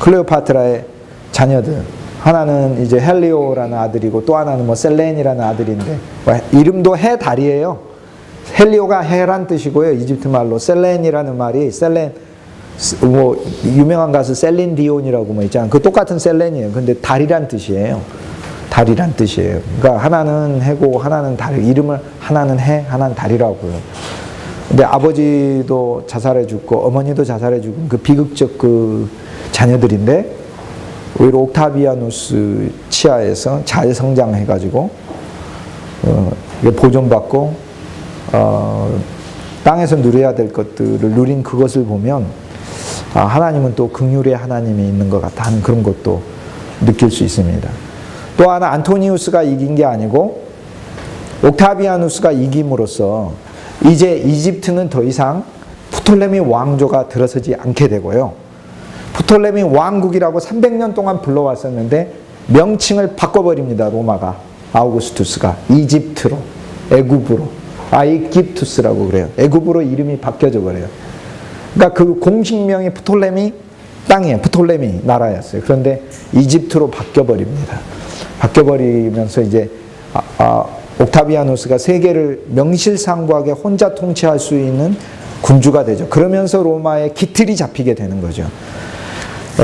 클레오파트라의 자녀들, 하나는 이제 헬리오라는 아들이고 또 하나는 뭐 셀렌이라는 아들인데 이름도 해달이에요. 헬리오가 해란 뜻이고요. 이집트 말로 셀렌이라는 말이 뭐 유명한 가수 셀린 디온이라고 뭐 있잖아요. 그 똑같은 셀렌이에요. 근데 달이란 뜻이에요. 달이란 뜻이에요. 그러니까 하나는 해고 하나는 달. 이름을 하나는 해, 하나는 달이라고요. 근데 아버지도 자살해 죽고 어머니도 자살해 죽은 그 비극적 그 자녀들인데 오히려 옥타비아누스 치하에서 잘 성장해가지고 보존받고 땅에서 누려야 될 것들을 누린 그것을 보면 하나님은 또 긍휼의 하나님이 있는 것 같다 하는 그런 것도 느낄 수 있습니다. 또 하나 안토니우스가 이긴 게 아니고 옥타비아누스가 이김으로써 이제 이집트는 더 이상 프톨레미 왕조가 들어서지 않게 되고요. 프톨레미 왕국이라고 300년 동안 불러왔었는데 명칭을 바꿔버립니다. 로마가 아우구스투스가 이집트로 애굽으로 아이깁투스라고 그래요. 애굽으로 이름이 바뀌어져 버려요. 그러니까 그 공식명이 프톨레미 땅이에요. 프톨레미 나라였어요. 그런데 이집트로 바뀌어버립니다. 바뀌어버리면서 이제 옥타비아누스가 세계를 명실상부하게 혼자 통치할 수 있는 군주가 되죠. 그러면서 로마의 기틀이 잡히게 되는 거죠.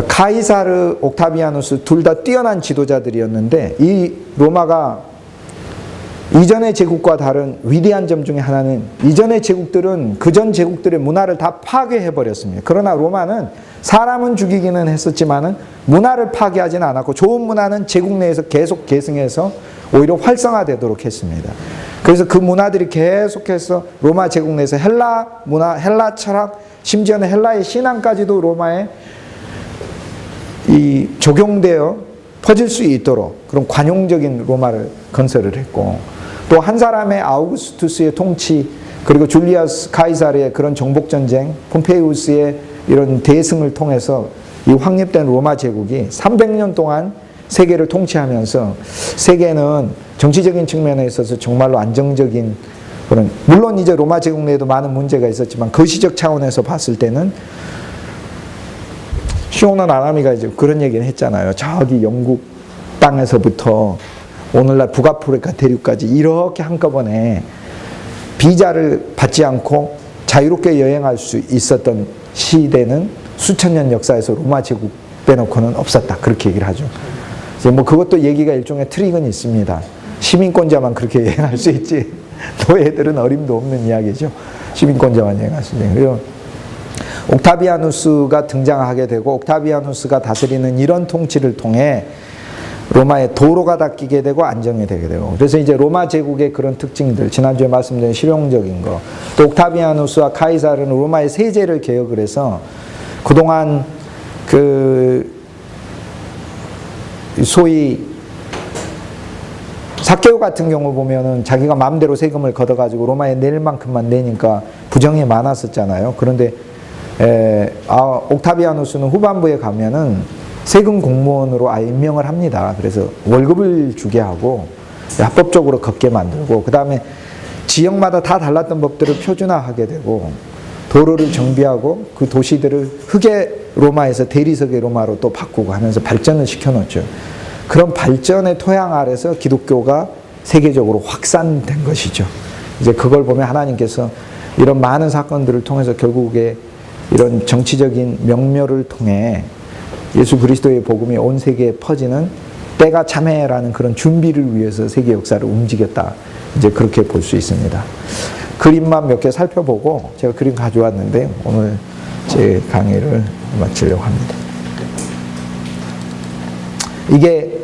카이사르, 옥타비아누스 둘 다 뛰어난 지도자들이었는데 이 로마가 이전의 제국과 다른 위대한 점 중에 하나는 이전의 제국들은 그전 제국들의 문화를 다 파괴해버렸습니다. 그러나 로마는 사람은 죽이기는 했었지만은 문화를 파괴하지는 않았고 좋은 문화는 제국 내에서 계속 계승해서 오히려 활성화되도록 했습니다. 그래서 그 문화들이 계속해서 로마 제국 내에서 헬라 문화, 헬라 철학, 심지어는 헬라의 신앙까지도 로마에 이 적용되어 퍼질 수 있도록 그런 관용적인 로마를 건설을 했고 또 한 사람의 아우구스투스의 통치 그리고 줄리아스 카이사르의 그런 정복전쟁 폼페이우스의 이런 대승을 통해서 이 확립된 로마 제국이 300년 동안 세계를 통치하면서 세계는 정치적인 측면에 있어서 정말로 안정적인 그런 물론 이제 로마 제국 내에도 많은 문제가 있었지만 거시적 차원에서 봤을 때는 시오나 나나미가 이제 그런 얘기를 했잖아요. 저기 영국 땅에서부터 오늘날 북아프리카 대륙까지 이렇게 한꺼번에 비자를 받지 않고 자유롭게 여행할 수 있었던 시대는 수천 년 역사에서 로마 제국 빼놓고는 없었다. 그렇게 얘기를 하죠. 이제 뭐 그것도 얘기가 일종의 트릭은 있습니다. 시민권자만 그렇게 여행할 수 있지. 노예들은 어림도 없는 이야기죠. 시민권자만 여행할 수 있는. 그리고 옥타비아누스가 등장하게 되고 옥타비아누스가 다스리는 이런 통치를 통해 로마의 도로가 닦이게 되고 안정이 되게 되고 그래서 이제 로마 제국의 그런 특징들 지난주에 말씀드린 실용적인 거 또 옥타비아누스와 카이사르는 로마의 세제를 개혁을 해서 그동안 그 소위 삭개오 같은 경우 보면은 자기가 마음대로 세금을 걷어가지고 로마에 낼 만큼만 내니까 부정이 많았었잖아요. 그런데 옥타비아누스는 후반부에 가면은 세금 공무원으로 아예 임명을 합니다. 그래서 월급을 주게 하고 합법적으로 걷게 만들고 그 다음에 지역마다 다 달랐던 법들을 표준화하게 되고 도로를 정비하고 그 도시들을 흑의 로마에서 대리석의 로마로 또 바꾸고 하면서 발전을 시켜놓죠. 그런 발전의 토양 아래서 기독교가 세계적으로 확산된 것이죠. 이제 그걸 보면 하나님께서 이런 많은 사건들을 통해서 결국에 이런 정치적인 명료를 통해 예수 그리스도의 복음이 온 세계에 퍼지는 때가 참해라는 그런 준비를 위해서 세계 역사를 움직였다. 이제 그렇게 볼 수 있습니다. 그림만 몇 개 살펴보고 제가 그림 가져왔는데 오늘 제 강의를 마치려고 합니다. 이게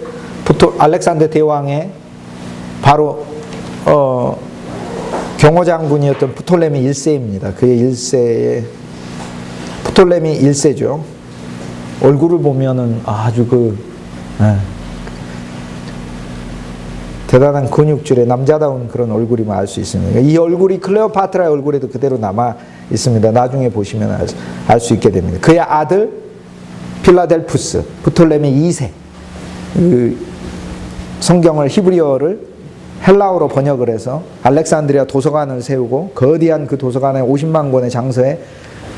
알렉산더 대왕의 바로 경호장군이었던 프톨레미 1세입니다. 그의 1세의 프톨레미 1세죠. 얼굴을 보면은 아주 대단한 근육질의 남자다운 그런 얼굴이면 알 수 있습니다. 이 얼굴이 클레오파트라의 얼굴에도 그대로 남아 있습니다. 나중에 보시면 알 수 있게 됩니다. 그의 아들 필라델푸스, 프톨레미 2세. 그 성경을 히브리어를 헬라어로 번역을 해서 알렉산드리아 도서관을 세우고 거대한 그 도서관에 50만 권의 장서에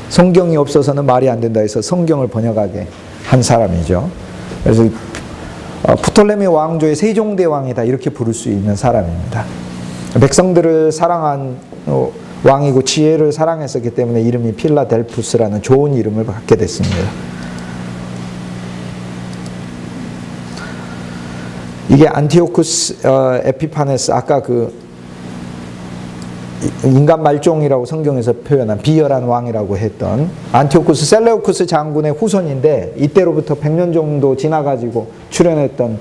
성경이 없어서는 말이 안 된다 해서 성경을 번역하게 한 사람이죠. 그래서 프톨레미 왕조의 세종대왕이다 이렇게 부를 수 있는 사람입니다. 백성들을 사랑한 왕이고 지혜를 사랑했었기 때문에 이름이 필라델푸스라는 좋은 이름을 갖게 됐습니다. 이게 안티오쿠스 에피파네스 아까 그 인간 말종이라고 성경에서 표현한 비열한 왕이라고 했던 안티오쿠스 셀레우쿠스 장군의 후손인데 이때로부터 100년 정도 지나가지고 출현했던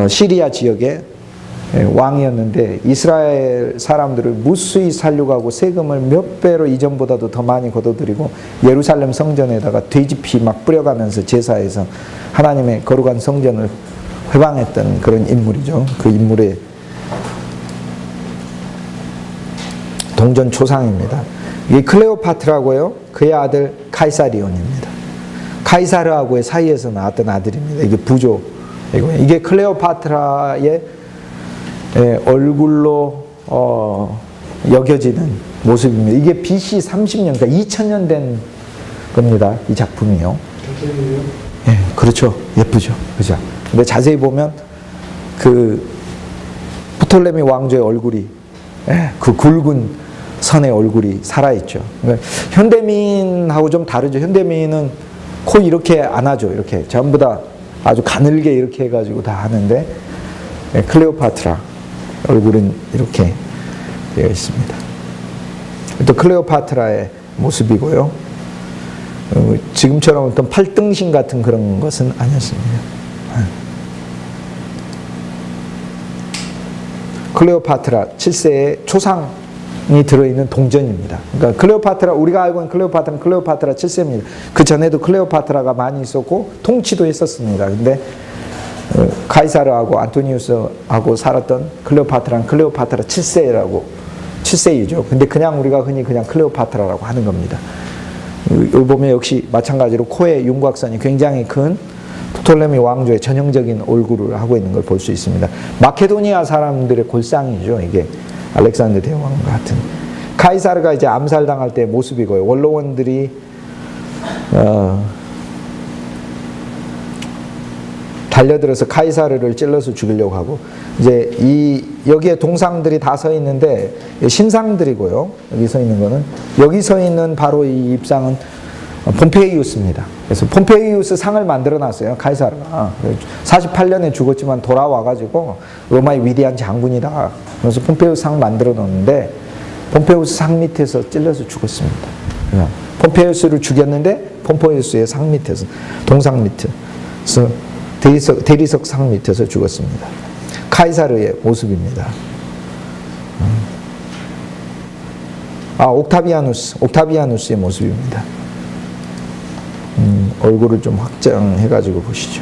시리아 지역의 왕이었는데 이스라엘 사람들을 무수히 살려가고 세금을 몇 배로 이전보다도 더 많이 걷어들이고 예루살렘 성전에다가 돼지피 막 뿌려가면서 제사해서 하나님의 거룩한 성전을 회방했던 그런 인물이죠. 그 인물의 동전 초상입니다. 이게 클레오파트라고요. 그의 아들 카이사리온입니다. 카이사르하고의 사이에서 나왔던 아들입니다. 이게 부조. 이게 클레오파트라의 얼굴로 여겨지는 모습입니다. 이게 BC 30년, 그러니까 2000년 된 겁니다. 이 작품이요. 예, 그렇죠. 예쁘죠. 그죠. 근데 자세히 보면 그 프톨레미 왕조의 얼굴이 그 굵은 선의 얼굴이 살아있죠. 그러니까 현대민하고 좀 다르죠. 현대민은 코 이렇게 안 하죠. 이렇게 전부 다 아주 가늘게 이렇게 해가지고 다 하는데 클레오파트라 얼굴은 이렇게 되어 있습니다. 또 클레오파트라의 모습이고요. 지금처럼 어떤 팔등신 같은 그런 것은 아니었습니다. 클레오파트라 7세의 초상이 들어있는 동전입니다. 그러니까 클레오파트라, 우리가 알고 있는 클레오파트라는 클레오파트라 7세입니다. 그 전에도 클레오파트라가 많이 있었고 통치도 했었습니다. 근데 카이사르하고 안토니우스하고 살았던 클레오파트라는 클레오파트라 7세이죠. 근데 그냥 우리가 흔히 그냥 클레오파트라라고 하는 겁니다. 여기 보면 역시 마찬가지로 코에 윤곽선이 굉장히 큰 프톨레미 왕조의 전형적인 얼굴을 하고 있는 걸 볼 수 있습니다. 마케도니아 사람들의 골상이죠. 이게 알렉산더 대왕과 같은. 카이사르가 이제 암살당할 때 모습이고요. 원로원들이 달려들어서 카이사르를 찔러서 죽이려고 하고, 이제 여기에 동상들이 다 서 있는데 신상들이고요. 여기 서 있는 거는, 여기 서 있는 바로 이 입상은 폼페이우스입니다. 그래서 폼페이우스 상을 만들어 놨어요. 카이사르가 48년에 죽었지만 돌아와가지고 로마의 위대한 장군이다. 그래서 폼페이우스 상 만들어 놓는데 폼페이우스 상 밑에서 찔려서 죽었습니다. 폼페이우스를 죽였는데 폼페이우스의 상 밑에서, 동상 밑에서, 대리석 상 밑에서 죽었습니다. 카이사르의 모습입니다. 옥타비아누스의 모습입니다. 얼굴을 좀 확장해가지고 보시죠.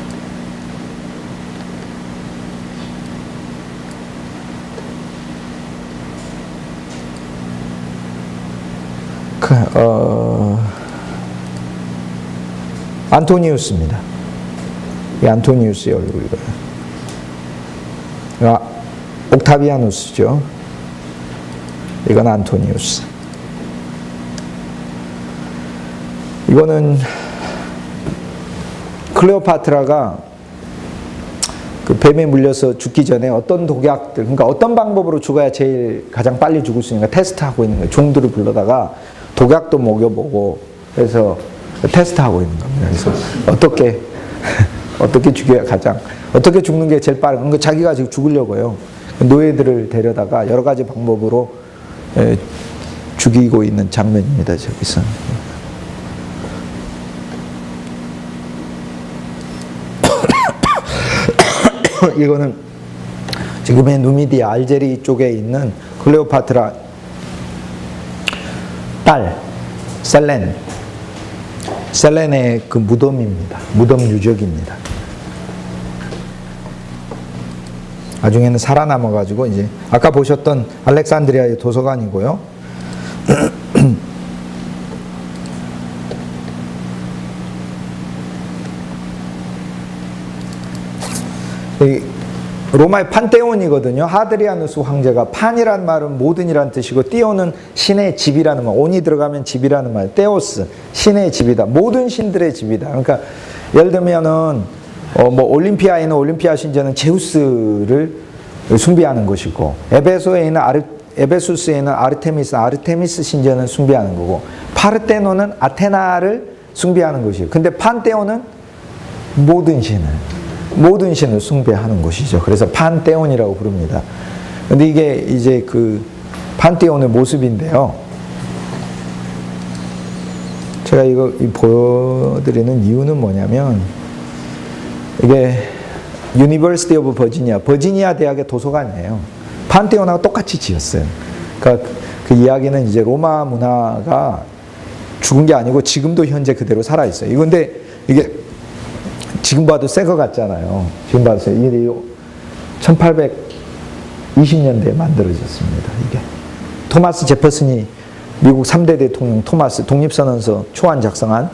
안토니우스입니다. 이 안토니우스의 얼굴이고요. 옥타비아누스죠. 이건 안토니우스. 이거는 클레오파트라가 그 뱀에 물려서 죽기 전에 어떤 독약들, 그러니까 어떤 방법으로 죽어야 제일 가장 빨리 죽을 수 있는가 테스트하고 있는 거예요. 종들을 불러다가 독약도 먹여보고, 그래서 테스트하고 있는 겁니다. 그래서 어떻게 죽여야 가장, 어떻게 죽는 게 제일 빠른, 그러니까 자기가 지금 죽으려고요. 노예들을 데려다가 여러 가지 방법으로 죽이고 있는 장면입니다. 저기서. 이거는 지금의 누미디아 알제리 쪽에 있는 클레오파트라 딸 셀렌의 그 무덤입니다. 무덤 유적입니다. 나중에는 살아남아가지고 이제 아까 보셨던 알렉산드리아의 도서관이고요. 로마의 판테온이거든요. 하드리아누스 황제가, 판이란 말은 모든이란 뜻이고 띠오는 신의 집이라는 말, 온이 들어가면 집이라는 말, 떼오스 신의 집이다. 모든 신들의 집이다. 그러니까 예를 들면은 뭐 올림피아에 있는 올림피아 신전은 제우스를 숭배하는 것이고, 에베소스에 있는 아르테미스 신전은 숭배하는 거고, 파르테논은 아테나를 숭배하는 것이에요. 근데 판테온은 모든 신을 숭배하는 곳이죠. 그래서 판테온이라고 부릅니다. 근데 이게 이제 그 판테온의 모습인데요. 제가 이거 보여드리는 이유는 뭐냐면, 이게 유니버시티 오브 버지니아 대학의 도서관이에요. 판테온하고 똑같이 지었어요. 그러니까 그 이야기는 이제 로마 문화가 죽은 게 아니고 지금도 현재 그대로 살아있어요. 이건데 이게 지금 봐도 새 거 같잖아요. 지금 봐도 이게 1820년대에 만들어졌습니다. 이게 토마스 제퍼슨이 미국 3대 대통령 독립선언서 초안 작성한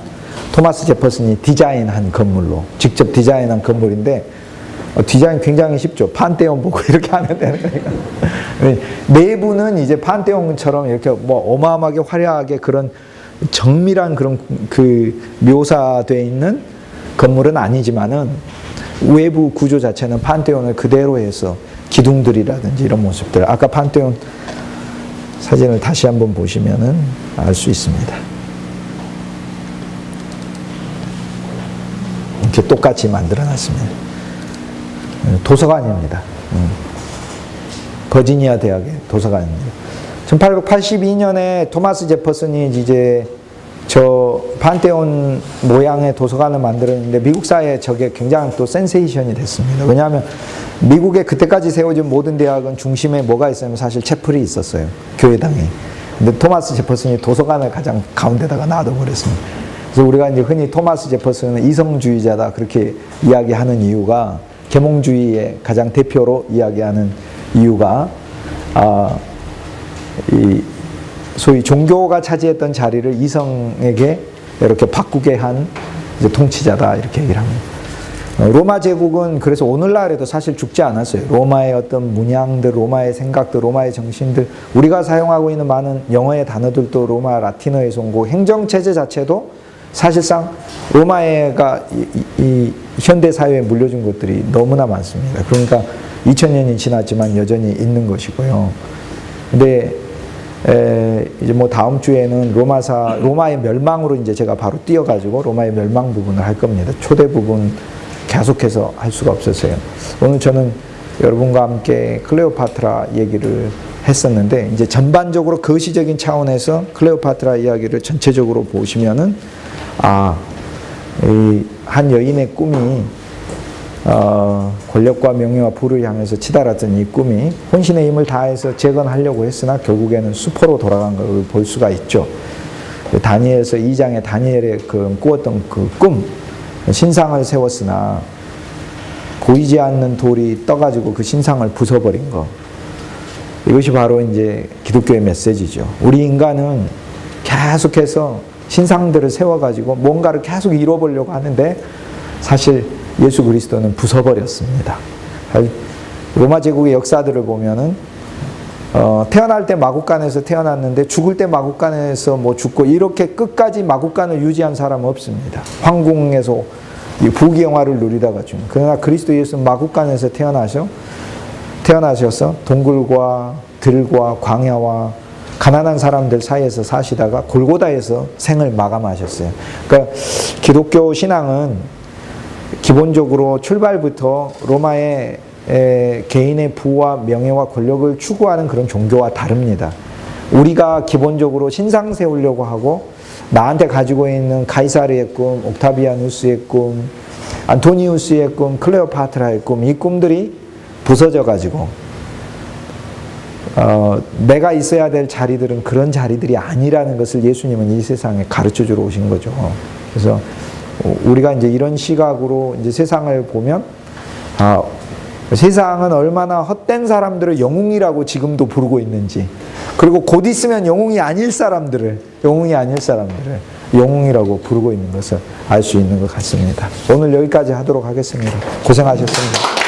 토마스 제퍼슨이 디자인한 건물로, 직접 디자인한 건물인데, 디자인 굉장히 쉽죠. 판테온 보고 이렇게 하면 되는 거니까. 내부는 이제 판테온처럼 이렇게 뭐 어마어마하게 화려하게 그런 정밀한 그런 그 묘사되어 있는 건물은 아니지만은 외부 구조 자체는 판테온을 그대로 해서 기둥들이라든지 이런 모습들. 아까 판테온 사진을 다시 한번 보시면은 알 수 있습니다. 이렇게 똑같이 만들어 놨습니다. 도서관입니다. 버지니아 대학의 도서관입니다. 1882년에 토마스 제퍼슨이 이제 저 판테온 모양의 도서관을 만들었는데 미국 사회에 저게 굉장히 또 센세이션이 됐습니다. 왜냐하면 미국에 그때까지 세워진 모든 대학은 중심에 뭐가 있었냐면 사실 채플이 있었어요. 교회당에. 근데 토마스 제퍼슨이 도서관을 가장 가운데다가 놔둬버렸습니다. 그래서 우리가 이제 흔히 토마스 제퍼슨은 이성주의자다 그렇게 이야기하는 이유가, 계몽주의의 가장 대표로 이야기하는 이유가 이 소위 종교가 차지했던 자리를 이성에게 이렇게 바꾸게 한 이제 통치자다 이렇게 얘기를 합니다. 로마 제국은 그래서 오늘날에도 사실 죽지 않았어요. 로마의 어떤 문양들, 로마의 생각들, 로마의 정신들, 우리가 사용하고 있는 많은 영어의 단어들도 로마 라틴어에서 온 거고, 행정체제 자체도 사실상 로마가 이 현대 사회에 물려준 것들이 너무나 많습니다. 그러니까 2000년이 지났지만 여전히 있는 것이고요. 근데 이제 뭐 다음 주에는 로마의 멸망으로 이제 제가 바로 뛰어가지고 로마의 멸망 부분을 할 겁니다. 초대 부분 계속해서 할 수가 없었어요. 오늘 저는 여러분과 함께 클레오파트라 얘기를 했었는데, 이제 전반적으로 거시적인 차원에서 클레오파트라 이야기를 전체적으로 보시면은, 이 한 여인의 꿈이 권력과 명예와 부를 향해서 치달았던 이 꿈이 혼신의 힘을 다해서 재건하려고 했으나 결국에는 수포로 돌아간 걸 볼 수가 있죠. 다니엘서 2장에 다니엘의 그 꾸었던 그 꿈, 신상을 세웠으나 보이지 않는 돌이 떠가지고 그 신상을 부숴버린 거. 이것이 바로 이제 기독교의 메시지죠. 우리 인간은 계속해서 신상들을 세워가지고 뭔가를 계속 이뤄보려고 하는데 사실 예수 그리스도는 부숴버렸습니다. 로마 제국의 역사들을 보면은 태어날 때 마국간에서 태어났는데 죽을 때 마국간에서 뭐 죽고 이렇게 끝까지 마국간을 유지한 사람은 없습니다. 황궁에서 이 부귀영화를 누리다가 죽는. 그러나 그리스도 예수는 마국간에서 태어나셔서 동굴과 들과 광야와 가난한 사람들 사이에서 사시다가 골고다에서 생을 마감하셨어요. 그러니까 기독교 신앙은 기본적으로 출발부터 로마의 개인의 부와 명예와 권력을 추구하는 그런 종교와 다릅니다. 우리가 기본적으로 신상 세우려고 하고 나한테 가지고 있는 가이사르의 꿈, 옥타비아누스의 꿈, 안토니우스의 꿈, 클레오파트라의 꿈, 이 꿈들이 부서져 가지고 내가 있어야 될 자리들은 그런 자리들이 아니라는 것을 예수님은 이 세상에 가르쳐 주러 오신 거죠. 그래서 우리가 이제 이런 시각으로 이제 세상을 보면 세상은 얼마나 헛된 사람들을 영웅이라고 지금도 부르고 있는지, 그리고 곧 있으면 영웅이 아닐 사람들을 영웅이라고 부르고 있는 것을 알 수 있는 것 같습니다. 오늘 여기까지 하도록 하겠습니다. 고생하셨습니다.